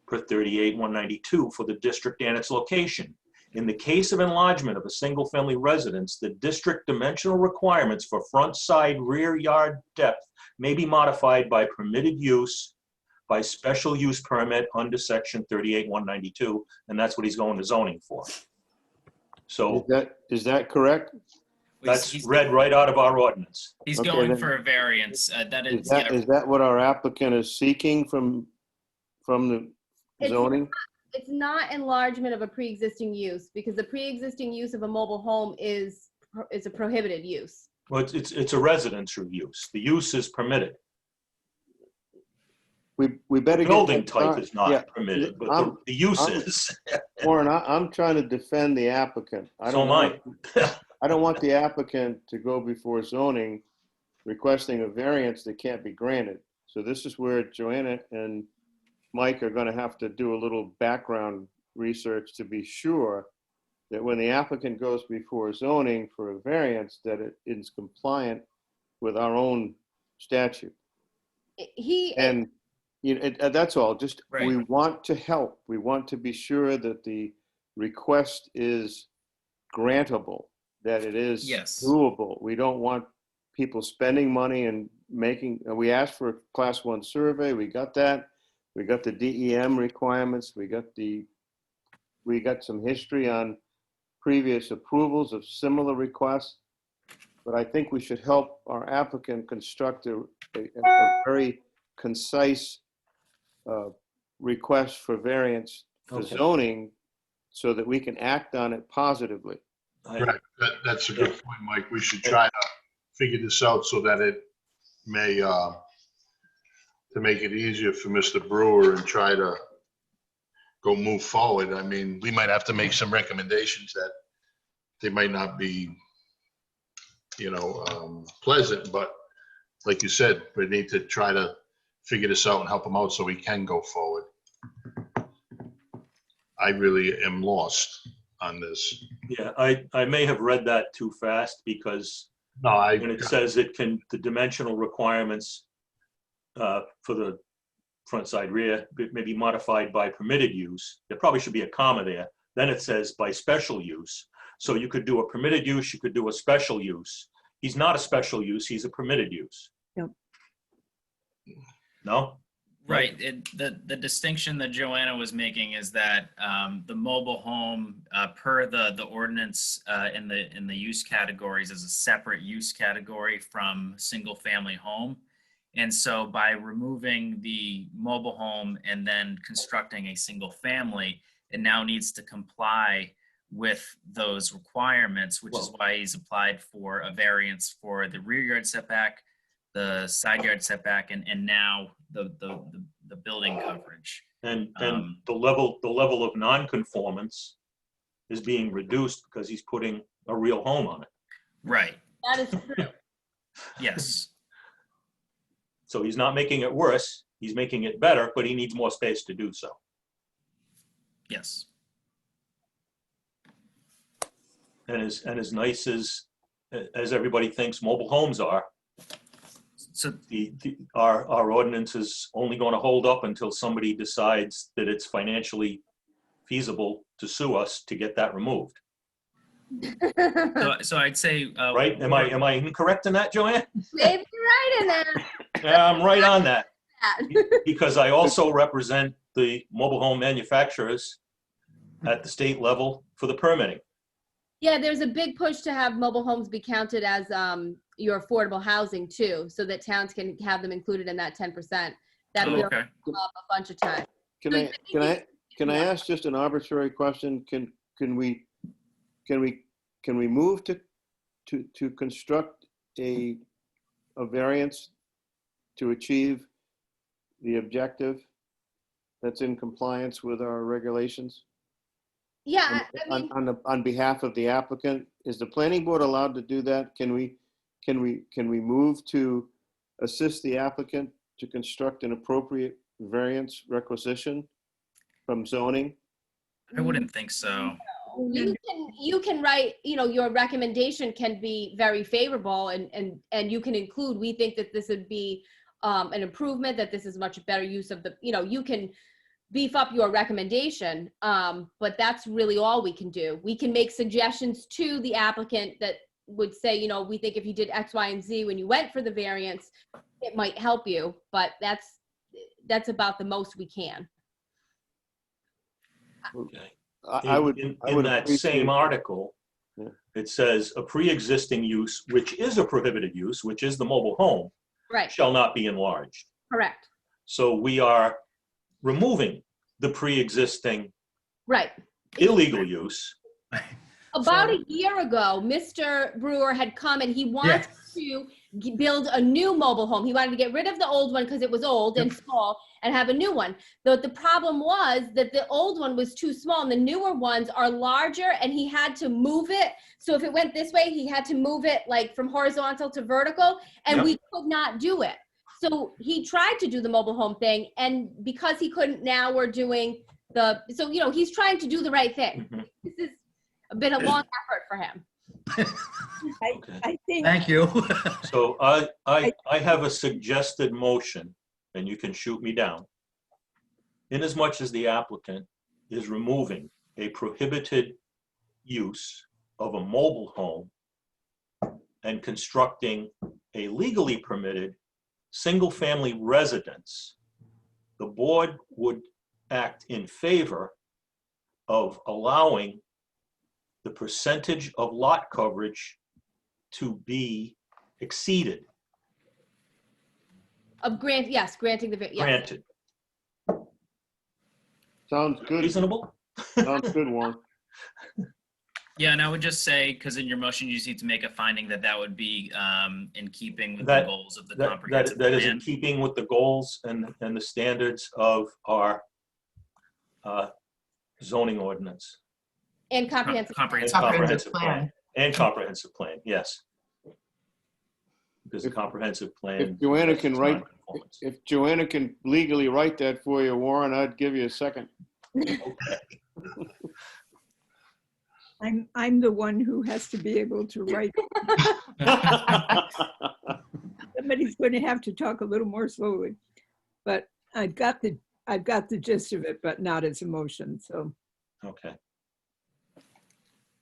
per 38-192 for the district and its location. In the case of enlargement of a single-family residence, the district dimensional requirements for front, side, rear yard depth may be modified by permitted use by special use permit under section 38-192, and that's what he's going to zoning for. So Is that correct? that's read right out of our ordinance. He's Okay, going then- for a variance. That Is is, that, is that what our applicant is seeking from the It's zoning? It's not enlargement of a pre-existing use, because the pre-existing use of a mobile home is a prohibited use. Well, it's a residential use. The use is permitted. We better get. Building that type done. is Yeah, not permitted, but the use is. Warren, I'm trying to defend the applicant. So am I. I don't want the applicant to go before zoning requesting a variance that can't be granted. So this is where Joanna and Mike are gonna have to do a little background research to be sure that when the applicant goes before zoning for a variance, that it is compliant with our own statute. And that's all, just, Right. we want to help. We want to be sure that the request is grantable, that it is Yes. doable. We don't want people spending money and we asked for a class 1 survey, we got that. We got the DEM requirements, we got some history on previous approvals of similar requests. But I think we should help our applicant construct a very concise request for variance for Okay. zoning so that we can act on it positively. Right. That's a good point, Mike. We should try to figure this out so that it may, to make it easier for Mr. Brewer and try to go move forward. I mean, we might have to make some recommendations that they might not be, pleasant, but like you said, we need to try to figure this out and help him out so we can go forward. I really am lost on this. Yeah, I may have read that too fast because No, when it says the dimensional requirements for the front, side, rear may be modified by permitted use. There probably should be a comma there. Then it says by special use. So you could do a permitted use, you could do a special use. He's not a special use, he's a permitted use. Yep. No? Right. The distinction that Joanna was making is that the mobile home, per the ordinance in the use categories, is a separate use category from single family home. And so by removing the mobile home and then constructing a single family, it now needs to comply with those requirements, which is why he's applied for a variance for the rear yard setback, the side yard setback, and now the building coverage. And the level of non-conformance is being reduced because he's putting a real home on it. Right. That is true. Yes. So he's not making it worse, he's making it better, but he needs more space to do so. Yes. And as nice as everybody thinks mobile homes are, So our ordinance is only going to hold up until somebody decides that it's financially feasible to sue us to get that removed. so I'd say Right? Am I incorrect in that, Joanne? Maybe you're right in that. Yeah, I'm right on that. Because I also represent the mobile home manufacturers at the state level for the permitting. Yeah, there's a big push to have mobile homes be counted as your affordable housing too, so that towns can have them included in that 10%. That Oh, bill okay. come up a bunch of times. Can I ask just an arbitrary question? Can we move to construct a variance to achieve the objective that's in compliance with our regulations? Yeah, I mean, On behalf of the applicant, is the planning board allowed to do that? Can we move to assist the applicant to construct an appropriate variance requisition from zoning? I wouldn't think so. you can write, your recommendation can be very favorable and you can include, we think that this would be an improvement, that this is much better use of the, you can beef up your recommendation, but that's really all we can do. We can make suggestions to the applicant that would say, we think if you did X, Y, and Z when you went for the variance, it might help you, but that's about the most we can. Okay. I would in that appreciate- same article, Yeah. it says a pre-existing use, which is a prohibited use, which is the mobile home, Right, shall not be enlarged. correct, So we are removing the pre-existing right. illegal use. About a year ago, Mr. Brewer had come and he wanted to build a new mobile home. He wanted to get rid of the old one because it was old and small and have a new one. But the problem was that the old one was too small and the newer ones are larger and he had to move it. So if it went this way, he had to move it like from horizontal to vertical and we could not do it. So he tried to do the mobile home thing, and because he couldn't, now we're doing he's trying to do the right thing. This has been a long effort for him. I think. Thank you. So I have a suggested motion, and you can shoot me down. Inasmuch as the applicant is removing a prohibited use of a mobile home and constructing a legally permitted single-family residence, the board would act in favor of allowing the percentage of lot coverage to be exceeded, Granting the, granted. Sounds good. Reasonable? Sounds good, Warren. Yeah, and I would just say, because in your motion, you just need to make a finding that would be in keeping with That- the goals of the comprehensive That is in plan. keeping with the goals and the standards of our zoning ordinance. and comprehensive. Comprehensive. And comprehensive plan, yes. Because the comprehensive plan. If Joanna can write, non-conformance. if Joanna can legally write that for you, Warren, I'd give you a second. I'm the one who has to be able to write. Somebody's going to have to talk a little more slowly, but I've got the gist of it, but not as a motion. So Okay,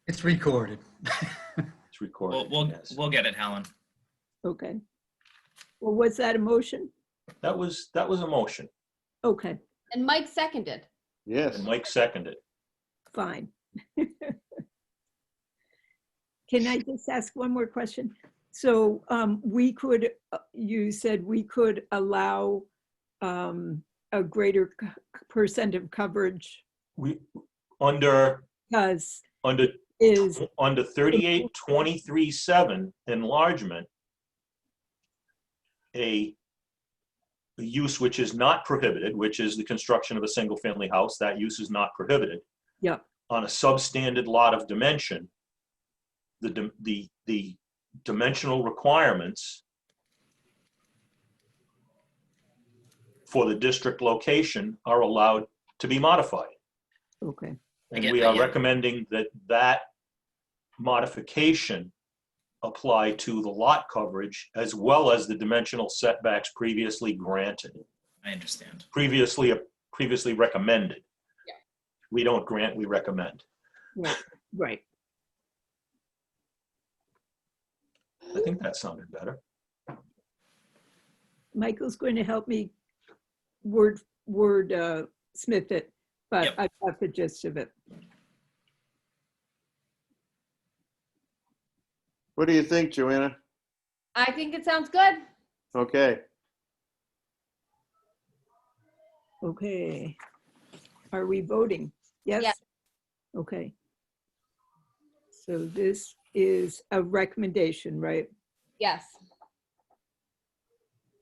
It's recorded. it's recorded. We'll yes. get it, Helen. okay. Well, was that a motion? That was a motion. Okay, And Mike seconded. Yes. And Mike seconded. fine. Can I just ask one more question? So we could, you said we could allow a greater percent of coverage We, under because under is, 3823-7 enlargement, a use which is not prohibited, which is the construction of a single-family house, that use is not prohibited. yeah, On a substandard lot of dimension, the dimensional requirements for the district location are allowed to be modified. okay, And get we that, are yeah. recommending that that modification apply to the lot coverage as well as the dimensional setbacks previously granted, I understand. previously recommended. Yeah. We don't grant, we recommend. right, right. I think that sounded better. Michael's going to help me word smith it, but Yep. I got the gist of it. What do you think, Joanna? I think it sounds good. Okay. Okay. Are we voting? Yes? Yes. Okay. So this is a recommendation, right, Yes,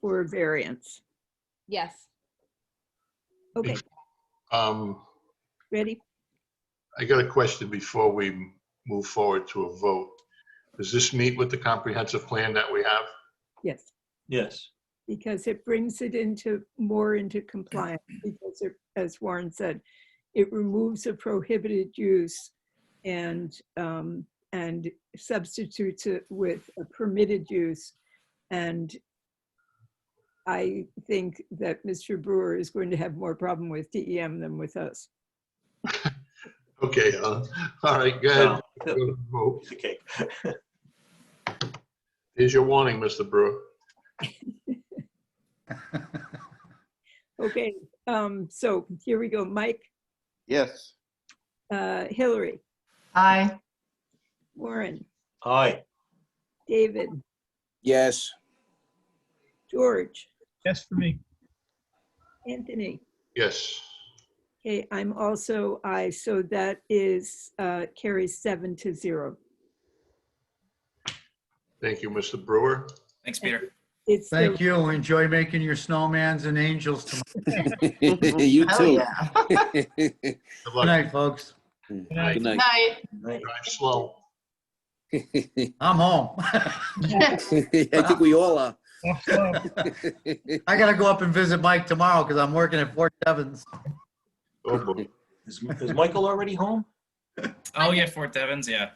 for a variance? yes. Okay, ready? I got a question before we move forward to a vote. Does this meet with the comprehensive plan that we have? Yes, Yes. because it brings it more into compliance, because it, as Warren said, it removes a prohibited use and substitutes it with a permitted use. And I think that Mr. Brewer is going to have more problem with DEM than with us. Okay, all right, go ahead. Go to the vote. Piece of cake. Here's your warning, Mr. Brewer. Okay, so here we go. Mike, Yes. Hillary, Aye. Warren, Aye. David, Yes. George, Yes, for me. Anthony. Yes. Okay, I'm also aye, so that is carries 7-0. Thank you, Mr. Brewer. Thanks, Peter. It's the- Thank you. Enjoy making your snowmans and angels tomorrow. You Hell too. yeah. Good Good luck. night, folks. Good Good night. night. Night. Drive slow. I'm home. I think we all are. Off slow. I gotta go up and visit Mike tomorrow because I'm working at Fort Devens. Oh, boy. Is Michael already home? Oh, yeah, Fort Devens, yeah.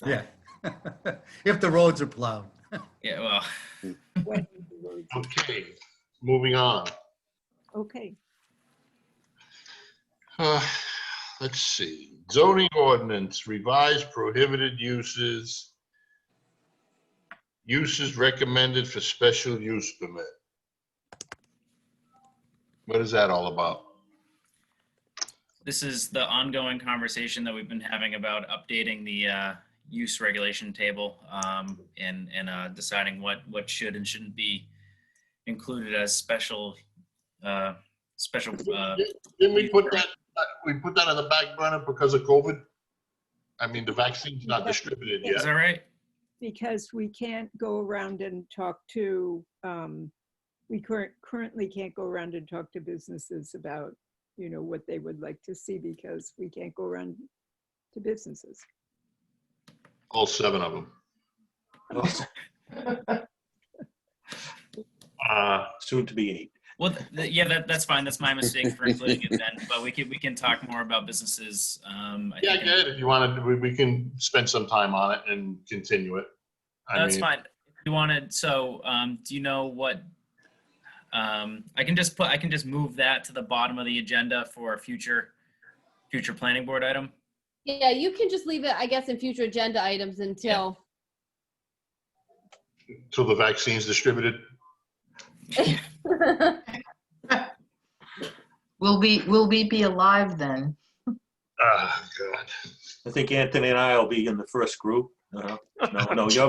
Yeah. If the roads are plowed. Yeah, well, Okay, moving on. Okay, Let's see, zoning ordinance, revised prohibited uses. Uses recommended for special use permit. What is that all about? this is the ongoing conversation that we've been having about updating the use regulation table and deciding what should and shouldn't be included as special. Didn't we put that on the back burner because of COVID? I mean, the vaccine's not distributed Is yet. that right? because we can't go around and talk to, we currently can't go around and talk to businesses about, you know, what they would like to see because we can't go around to businesses. All 7 of them. Soon to be 8. Well, yeah, that's fine. That's my mistake for including it then. But we can talk more about businesses. Yeah, good. If you want to, we can spend some time on it and continue it. That's fine. If you wanted, so do you know what? I can just move that to the bottom of the agenda for a future planning board item. Yeah, you can just leave it, I guess, in future agenda items until, Till the vaccine's distributed. Will we be alive then? Ah, God. I think Anthony and I will be in the first group. No, you're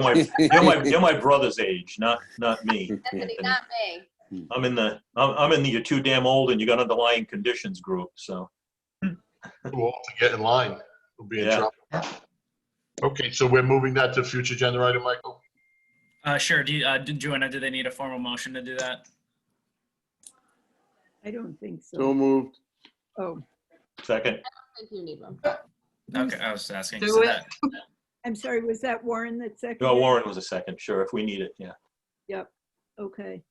my brother's age, not me. Anthony, Anthony. not me. I'm in the you're too damn old and you got underlying conditions group. So Too old to get in line. We'll be in Yeah. trouble. Okay, so we're moving that to future agenda item, Michael? Sure. Joanna, do they need a formal motion to do that? I don't think So so. moved. Oh, second. I think you need one. Okay, I was asking. Do So it. that- I'm sorry, was that Warren that seconded? No, Warren was a second. Sure, if we need it. Yeah. Yep, okay.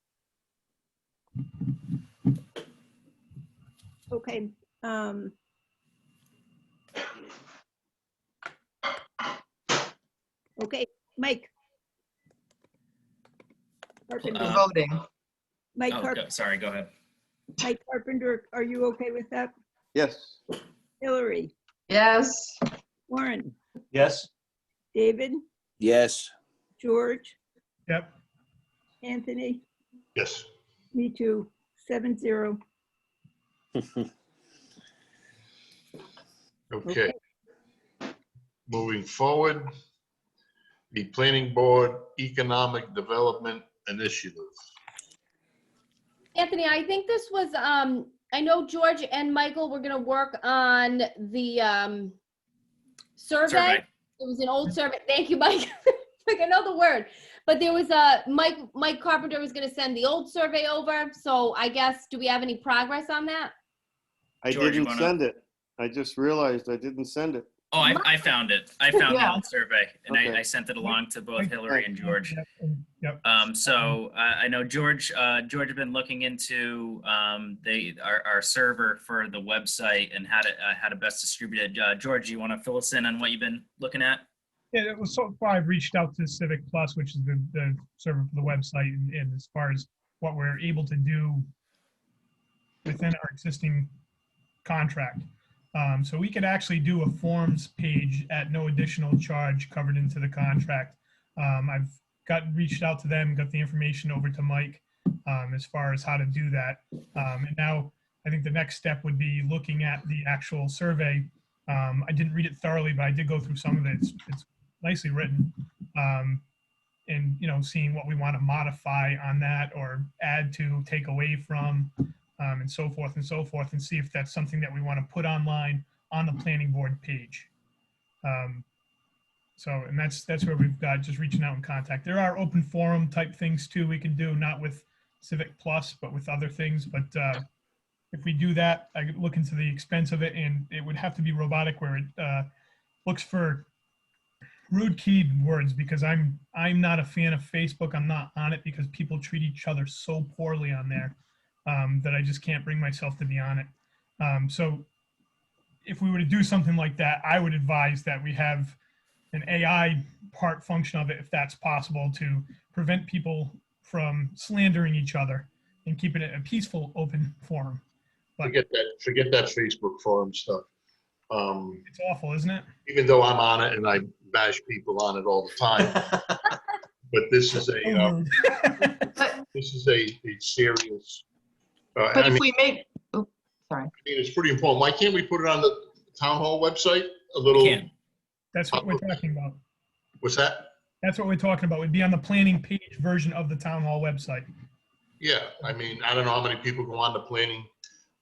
Okay. Okay, Mike. Carpenter. We're voting. Mike Oh, Carpenter, sorry, go ahead. Mike Carpenter, are you okay with that? Yes. Hillary, Yes. Warren, Yes. David, Yes. George, Yep. Anthony, Yes. me too, 7-0. Okay. Moving forward, the Planning Board Economic Development Initiative. Anthony, I think this was, I know George and Michael were gonna work on the survey. Survey. It was an old survey. Thank you, Mike. Like, I know the word. But there was Mike Carpenter was gonna send the old survey over. So I guess, do we have any progress on that? I George, you didn't wanna- send it. I just realized I didn't send it. Oh, I found it. I found the Yeah. old survey and Okay. I sent it along to both Hillary and George. Yep. So I know George had been looking into our server for the website and how to best distribute it. George, you want to fill us in on what you've been looking at? Yeah, it was so far I've reached out to Civic Plus, which is the server for the website, and as far as what we're able to do within our existing contract. So we could actually do a forms page at no additional charge covered into the contract. I've reached out to them, got the information over to Mike as far as how to do that. And now I think the next step would be looking at the actual survey. I didn't read it thoroughly, but I did go through some of it. It's nicely written. And, you know, seeing what we want to modify on that or add to, take away from, and so forth, and see if that's something that we want to put online on the planning board page. And that's where we've got just reaching out in contact. There are open forum type things too we can do, not with Civic Plus, but with other things. But if we do that, I could look into the expense of it, and it would have to be robotic where it looks for rude keyed words, because I'm not a fan of Facebook. I'm not on it because people treat each other so poorly on there that I just can't bring myself to be on it. So if we were to do something like that, I would advise that we have an AI part function of it, if that's possible, to prevent people from slandering each other and keeping it a peaceful, open forum. But Forget that Facebook forum stuff. it's awful, isn't it? Even though I'm on it and I bash people on it all the time, but this is a serious. But I if mean, we make, oh, sorry. it's pretty important. Why can't we put it on the town hall website? A little. Can. That's what we're talking about. What's that? That's what we're talking about. Would be on the planning page version of the town hall website. Yeah, I mean, I don't know how many people go on the planning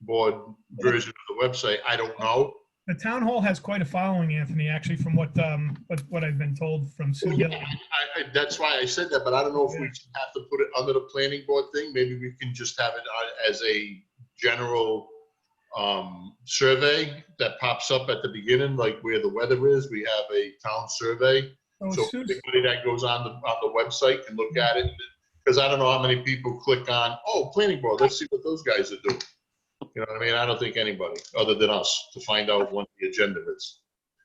board version of the website. I don't know. The town hall has quite a following, Anthony, actually, from what I've been told from Sue Well, yeah, Gillen. that's why I said that, but I don't know if we have to put it under the planning board thing. Maybe we can just have it as a general survey that pops up at the beginning, like where the weather is. We have a town survey. So anybody that goes on the website can look at it, because I don't know how many people click on, oh, planning board, let's see what those guys are doing. You know what I mean? I don't think anybody other than us to find out what the agenda is.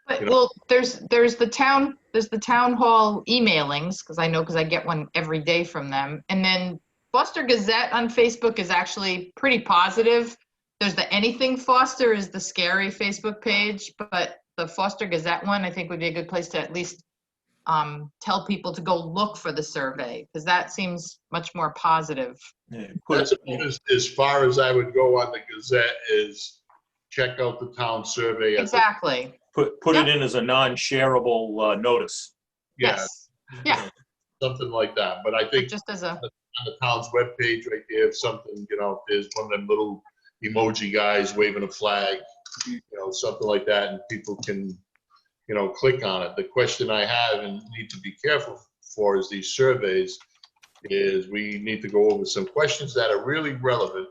But, You know? well, there's the town hall emailings, because I get one every day from them. And then Foster Gazette on Facebook is actually pretty positive. There's the Anything Foster is the scary Facebook page, but the Foster Gazette one, I think, would be a good place to at least tell people to go look for the survey, because that seems much more positive. Yeah, That's about as far as I would go on the Gazette is check out the town survey. Exactly. Put it in as a non-shareable notice. Yeah, Yes. Yeah, something like that. But I but think just as a, on the town's webpage right there, if something, if there's one of them little emoji guys waving a flag, something like that, and people can, click on it. The question I have and need to be careful for is these surveys is we need to go over some questions that are really relevant,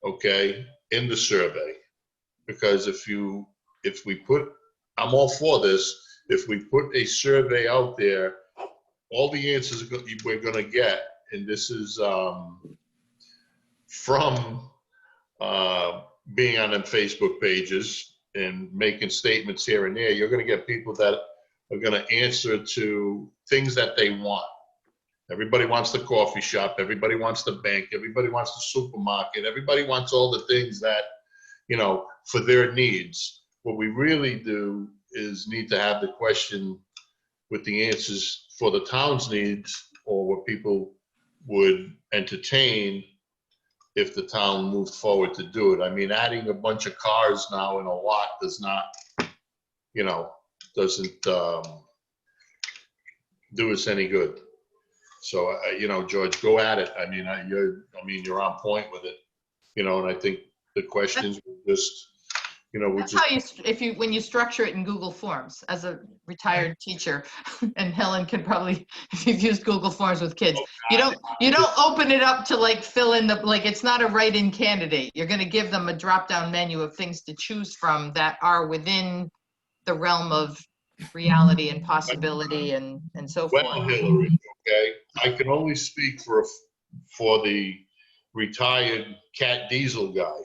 okay, in the survey. Because if we put, I'm all for this, if we put a survey out there, all the answers we're gonna get, and this is from being on them Facebook pages and making statements here and there, you're gonna get people that are gonna answer to things that they want. Everybody wants the coffee shop, everybody wants the bank, everybody wants the supermarket, everybody wants all the things that, for their needs. What we really do is need to have the question with the answers for the town's needs, or what people would entertain if the town moved forward to do it. I mean, adding a bunch of cars now in a lot does not, doesn't do us any good. So, George, go at it. I mean, you're on point with it, and I think the questions were just, that's how when you structure it in Google Forms as a retired teacher, and Helen can probably, if you've used Google Forms with kids, you don't open it up to fill in it's not a write-in candidate. You're going to give them a drop-down menu of things to choose from that are within the realm of reality and possibility and so forth. Well, Hillary, okay, I can only speak for the retired Cat Diesel guy.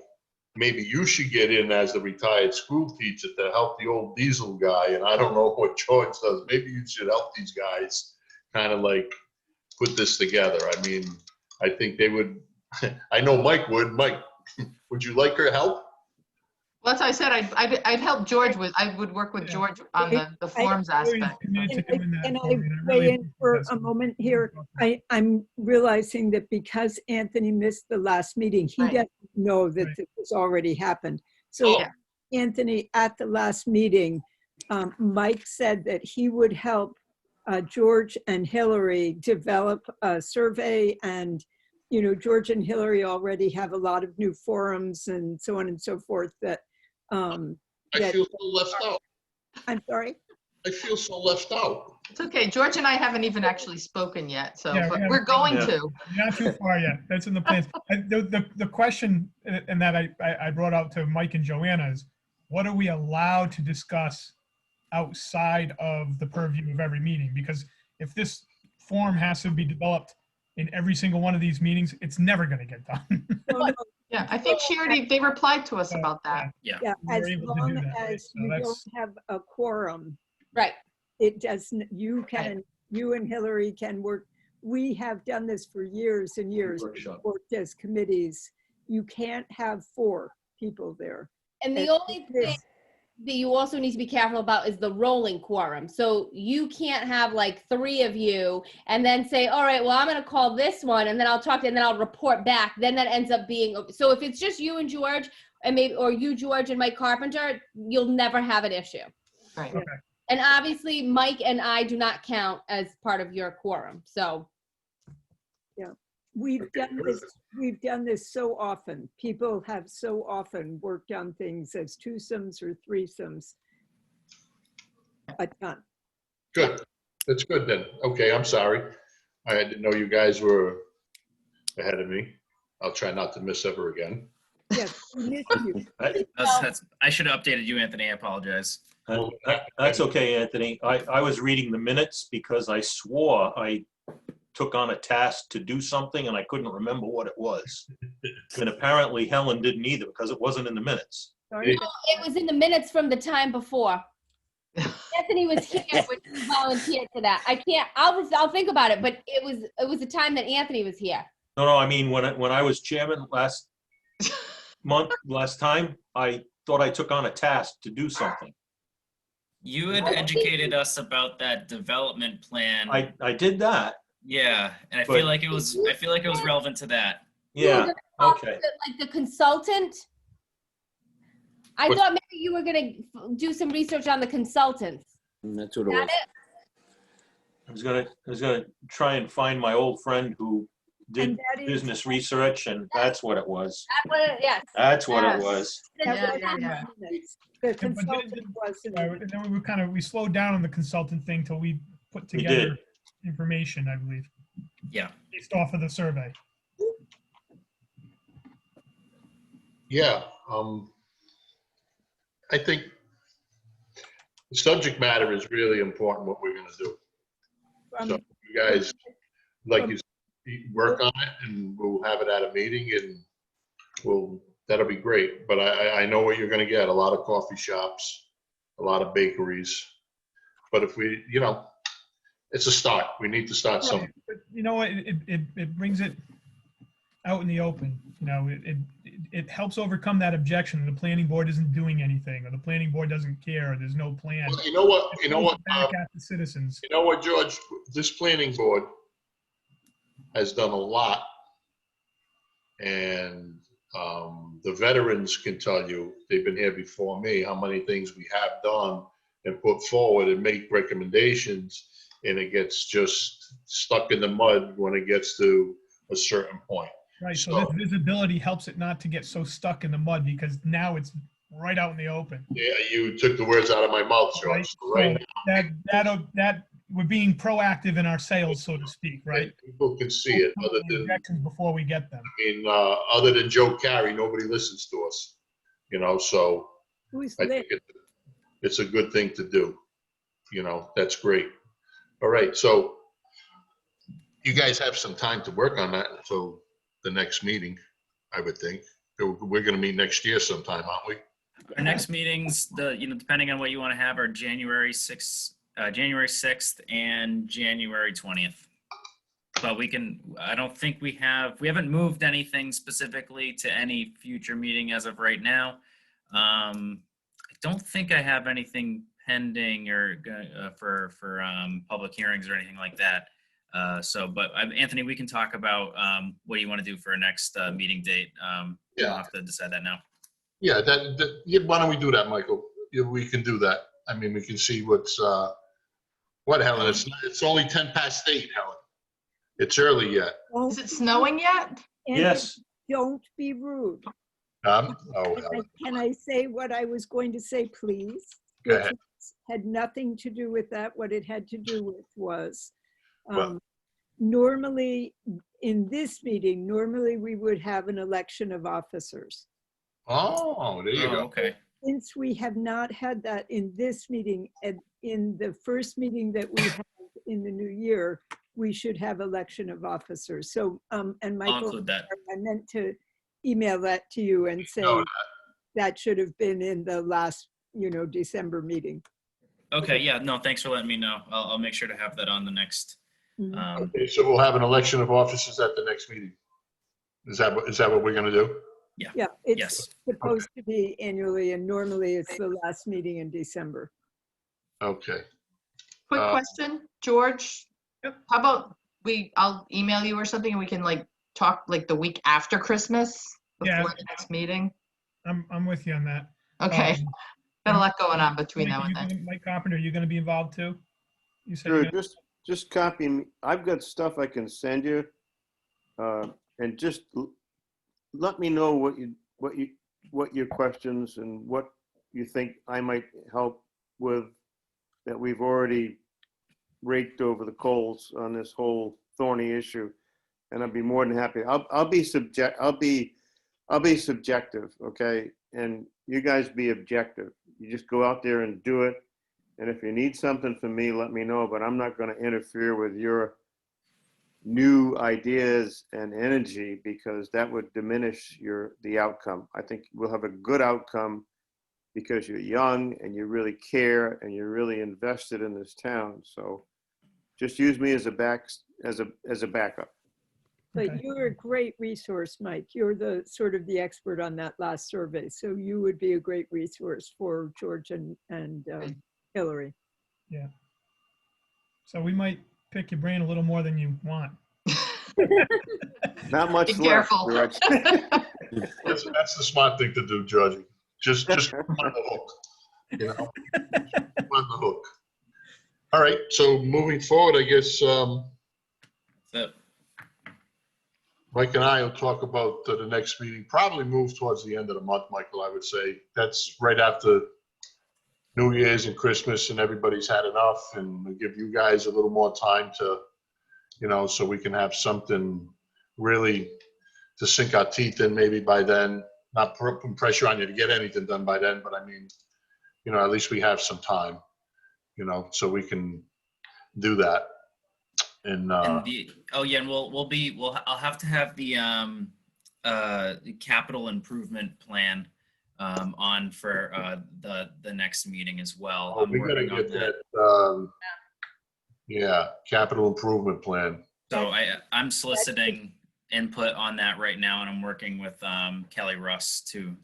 Maybe you should get in as the retired school teacher to help the old diesel guy. And I don't know what George does. Maybe you should help these guys kind of put this together. I mean, I think they would, I know Mike would. Mike, would you like her help? Well, as I said, I'd help George I would work with George on the forms aspect. Can I weigh in for a moment here? I'm realizing that because Anthony missed the last meeting, he doesn't know that this has already happened. So Anthony, at the last meeting, Mike said that he would help George and Hillary develop a survey, and George and Hillary already have a lot of new forums and so on and so forth that I feel so left out. I'm sorry? I feel so left out. It's okay. George and I haven't even actually spoken yet, so Yeah, but we're going to. Not too far yet. That's in the plans. The question, and that I brought out to Mike and Joanna, is what are we allowed to discuss outside of the purview of every meeting? Because if this form has to be developed in every single one of these meetings, it's never going to get done. Yeah, I think they replied to us about that. Yeah. As long as you don't have a quorum. Right. It doesn't, you and Hillary can work. We have done this for years and years, worked as committees. You can't have 4 people there. And the only thing that you also need to be careful about is the rolling quorum. So you can't have 3 of you and then say, all right, well, I'm going to call this one and then I'll talk to, and then I'll report back. Then that ends up being, so if it's just you and George and or you, George, and Mike Carpenter, you'll never have an issue. Right. Okay. And obviously Mike and I do not count as part of your quorum. So. Yeah, we've done this so often. People have so often worked on things as twosomes or threesomes. A ton. Good. That's good then. Okay, I'm sorry. I didn't know you guys were ahead of me. I'll try not to miss ever again. Yes, we missed you. I should have updated you, Anthony. I apologize. That's okay, Anthony. I was reading the minutes because I swore I took on a task to do something and I couldn't remember what it was. And apparently Helen didn't either because it wasn't in the minutes. Sorry. No, it was in the minutes from the time before. Anthony was here when he volunteered for that. I'll think about it, but it was the time that Anthony was here. No, I mean, when I was chairman last time, I thought I took on a task to do something. You had educated us about that development plan. I did that. Yeah, and I But- feel like it was relevant to that. You were Yeah, gonna talk okay. to, like the consultant. I What- thought maybe you were gonna do some research on the consultants. That's what it Got was. it? I was gonna try and find my old friend who did And that is- business research, and that's what it was. That's what it, yes. That's what it Yes. was. that Yeah, was yeah, in the yeah. minutes. The but then- consultant wasn't. And then we slowed down on the consultant thing till we put We together did. information, I believe, Yeah. based off of the survey. Yeah, I think the subject matter is really important, what we're gonna do. from- So you guys, like you, work on it and we'll have it at a meeting and that'll be great. But I know what you're gonna get, a lot of coffee shops, a lot of bakeries. But if we, it's a start. We need to start somewhere. But you know what, it brings it out in the open, it helps overcome that objection, the planning board isn't doing anything, or the planning board doesn't care, or there's no plan. Well, you know what, Back at the citizens. you know what, George? This planning board has done a lot. And the veterans can tell you, they've been here before me, how many things we have done and put forward and make recommendations. And it gets just stuck in the mud when it gets to a certain point. Right, so So- this visibility helps it not to get so stuck in the mud, because now it's right out in the open. Yeah, you took the words out of my mouth, George. Right, So right so that we're being proactive in our sales, so to speak, now, right? people can see it. Other The than, objections before we get them. other than Joe Carey, nobody listens to us. So Who's I there? think it's a good thing to do. That's great. All right, so you guys have some time to work on that until the next meeting, I would think. We're gonna meet next year sometime, aren't we? Our next meetings, depending on what you want to have, are January 6th and January 20th. But I don't think we haven't moved anything specifically to any future meeting as of right now. I don't think I have anything pending or for public hearings or anything like that. But Anthony, we can talk about what you want to do for our next meeting date. We don't have to decide that now. Yeah, why don't we do that, Michael? Yeah, we can do that. I mean, we can see what, Helen? It's only 8:10, Helen. It's early yet. Is it snowing yet? And Yes. Don't be rude. Oh, Can I say what I was going to say, please? Go Which ahead. had nothing to do with that. What it had to do with was, Well- normally, in this meeting, normally we would have an election of officers. Oh, there you Oh, go. okay. Since we have not had that in this meeting, and in the first meeting that we have in the new year, we should have election of officers. So, and I'll Michael, include that. I meant to email that to you and say No, that should have been in the last, December meeting. Okay, yeah, no, thanks for letting me know. I'll make sure to have that on the next. Mhm. Okay, so we'll have an election of officers at the next meeting. Is that what we're gonna do? Yeah, it's Yes. supposed to be annually, and normally it's the last meeting in December. Okay. Quick question, George. Yep. How about I'll email you or something and we can talk the week after Christmas Yeah. before the next meeting? I'm with you on that. Okay, got a lot going on between Mike, now and then. Mike Carpenter, are you going to be involved too? You said you're Sure, gonna- just copy me. I've got stuff I can send you. And just let me know what your questions and what you think I might help with that we've already raked over the coals on this whole thorny issue. And I'd be more than happy. I'll be subjective, okay? And you guys be objective. You just go out there and do it. And if you need something from me, let me know, but I'm not going to interfere with your new ideas and energy because that would diminish the outcome. I think we'll have a good outcome because you're young and you really care and you're really invested in this town. So just use me as a backup. But Okay. you're a great resource, Mike. You're the sort of the expert on that last survey. So you would be a great resource for George and Hillary. So we might pick your brain a little more than you want. Not much Be left. careful. We're actually- That's the smart thing to do, Georgie. Just on the hook, you know? On the hook. All right, so moving forward, I guess, So, Mike and I will talk about the next meeting, probably move towards the end of the month, Michael, I would say. That's right after New Year's and Christmas and everybody's had enough, and we give you guys a little more time to, you know, so we can have something really to sink our teeth in maybe by then. Not putting pressure on you to get anything done by then, but I mean, you know, at least we have some time, you know, so we can do that. And, and I'll have to have the capital improvement plan on for the next meeting as well. I'm we gotta working on get that, yeah, capital improvement plan. So I'm soliciting input on that right now, and I'm working with Kelly Russ to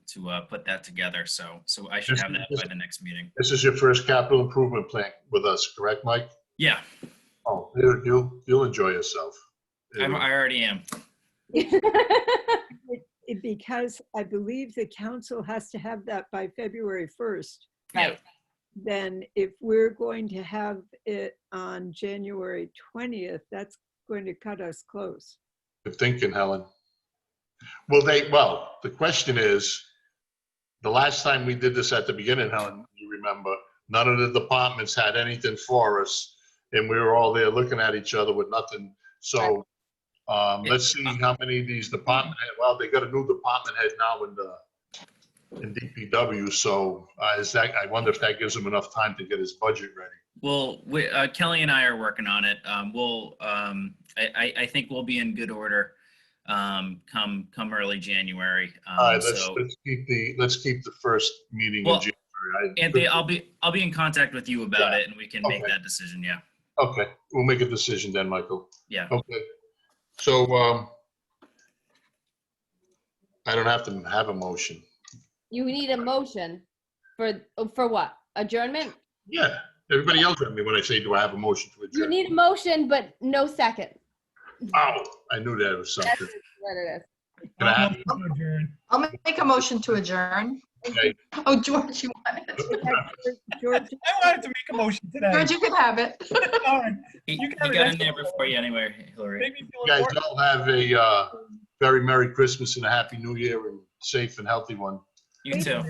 put that together. So I should have that by the next meeting. This is your first capital improvement plan with us, correct, Mike? Yeah, Oh, you'll enjoy yourself. I already am. Because I believe the council has to have that by February 1st. Right. Then if we're going to have it on January 20th, that's going to cut us close. Good thinking, Helen. Well, the question is, the last time we did this at the beginning, Helen, you remember, none of the departments had anything for us, and we were all there looking at each other with nothing. So let's see how many of these department head, well, they got a new department head now in DPW. So I wonder if that gives him enough time to get his budget ready. Well, Kelly and I are working on it. I think we'll be in good order come early January. All right, let's keep the first meeting in January. Anthony, I'll be in contact with you about it, and we can make that decision. Yeah. Okay, we'll make a decision then, Michael. Yeah. Okay. So I don't have to have a motion. You need a motion for what? Adjournment? Yeah. Everybody yells at me when I say, do I have a motion to You adjourn? need a motion, but no second. Oh, I knew that was That's something. what it is. Can I have- Adjourn. I'll make a motion to adjourn. Okay. Oh, George, you want it? George, I wanted to make a motion today. George, you can have it. All right. He You got it. got in there before you anyway, Hillary. Make me feel You guys important. all have a very Merry Christmas and a Happy New Year and safe and healthy one. You too.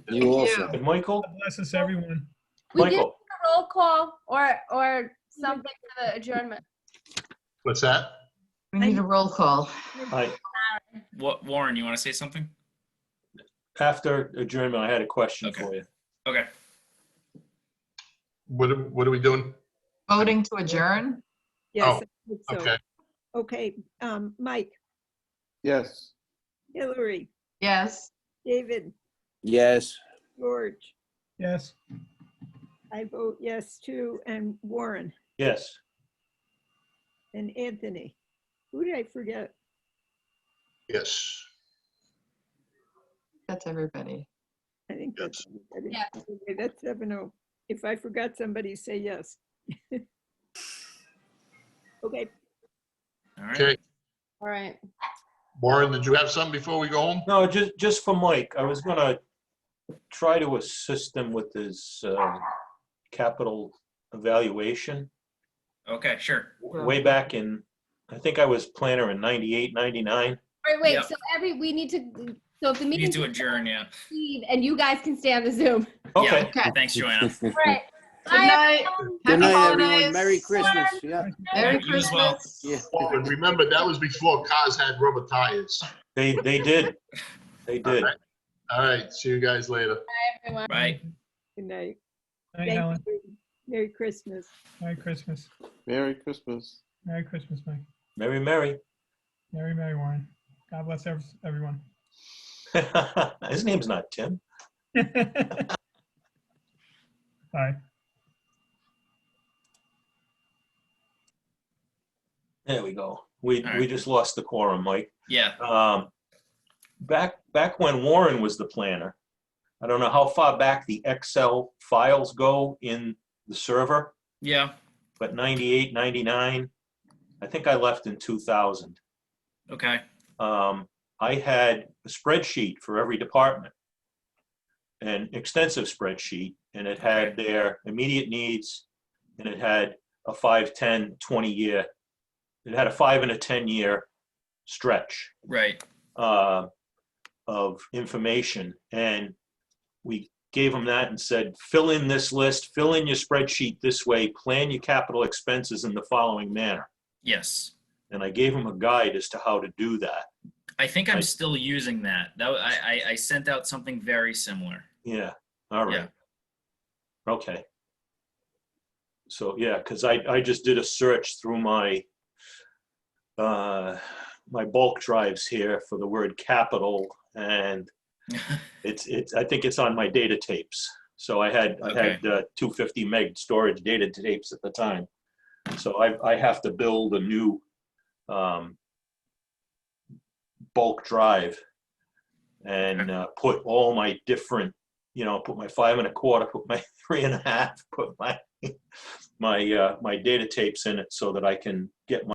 You also. And Michael, God bless us, everyone. We did Michael, a roll call or something for the adjournment. What's that? We need a roll call. I, What, Warren, you want to say something? after adjournment, I had a question Okay. for you. Okay. What are we doing? Voting to adjourn? yes, Oh, I think so. Okay. Okay, Mike, yes. Hillary, Yes. David, Yes. George, Yes. I vote yes too, and Warren Yes. and Anthony. Who did I forget? Yes. That's everybody. I think that's, everybody. Yes. Okay, that's 7-0. If I forgot somebody, say yes. Okay, All right. Okay. All right. Warren, did you have something before we go home? No, just for Mike, I was gonna try to assist him with his capital evaluation. Okay, sure. Way back in, I think I was planner in 98, 99. All right, wait, Yep. so we need to, so if the We meeting need to adjourn, yeah. proceed and you guys can stay on the Zoom. Okay. Yeah. Thanks, Joanna. All right. Good night. Good Happy night, everyone. holidays. Merry Christmas. Yeah. Merry You as well. Christmas. Yeah. Oh, and remember, that was before cars had rubber tires. They did. They did. All right. See you guys later. Everyone. Bye. good night. Night, Thank Helen. you. Merry Christmas. Merry Christmas. Merry Christmas. Merry Christmas, Mike. Merry, Merry. Merry Warren. God bless everyone. His name's not Tim. Bye. There we go. We All right. just lost the quorum, Mike. Yeah. Back when Warren was the planner, I don't know how far back the Excel files go in the server, Yeah. but 98, 99, I think I left in 2000. Okay. I had a spreadsheet for every department, an extensive spreadsheet, and it had their immediate needs, and it had a 5, 10, 20 year, it had a 5 and a 10-year stretch Right. of information. And we gave them that and said, fill in this list, fill in your spreadsheet this way, plan your capital expenses in the following manner. Yes. And I gave them a guide as to how to do that. I think I'm still using that. I sent out something very similar. Yeah, all right. Yeah. Okay. So, yeah, because I just did a search through my my bulk drives here for the word capital, and it's I think it's on my data tapes. So I had 250 meg storage data tapes at the time. So I have to build a new bulk drive and put all my different, put my 5 1/4, put my 3 1/2, put my my data tapes in it so that I can get my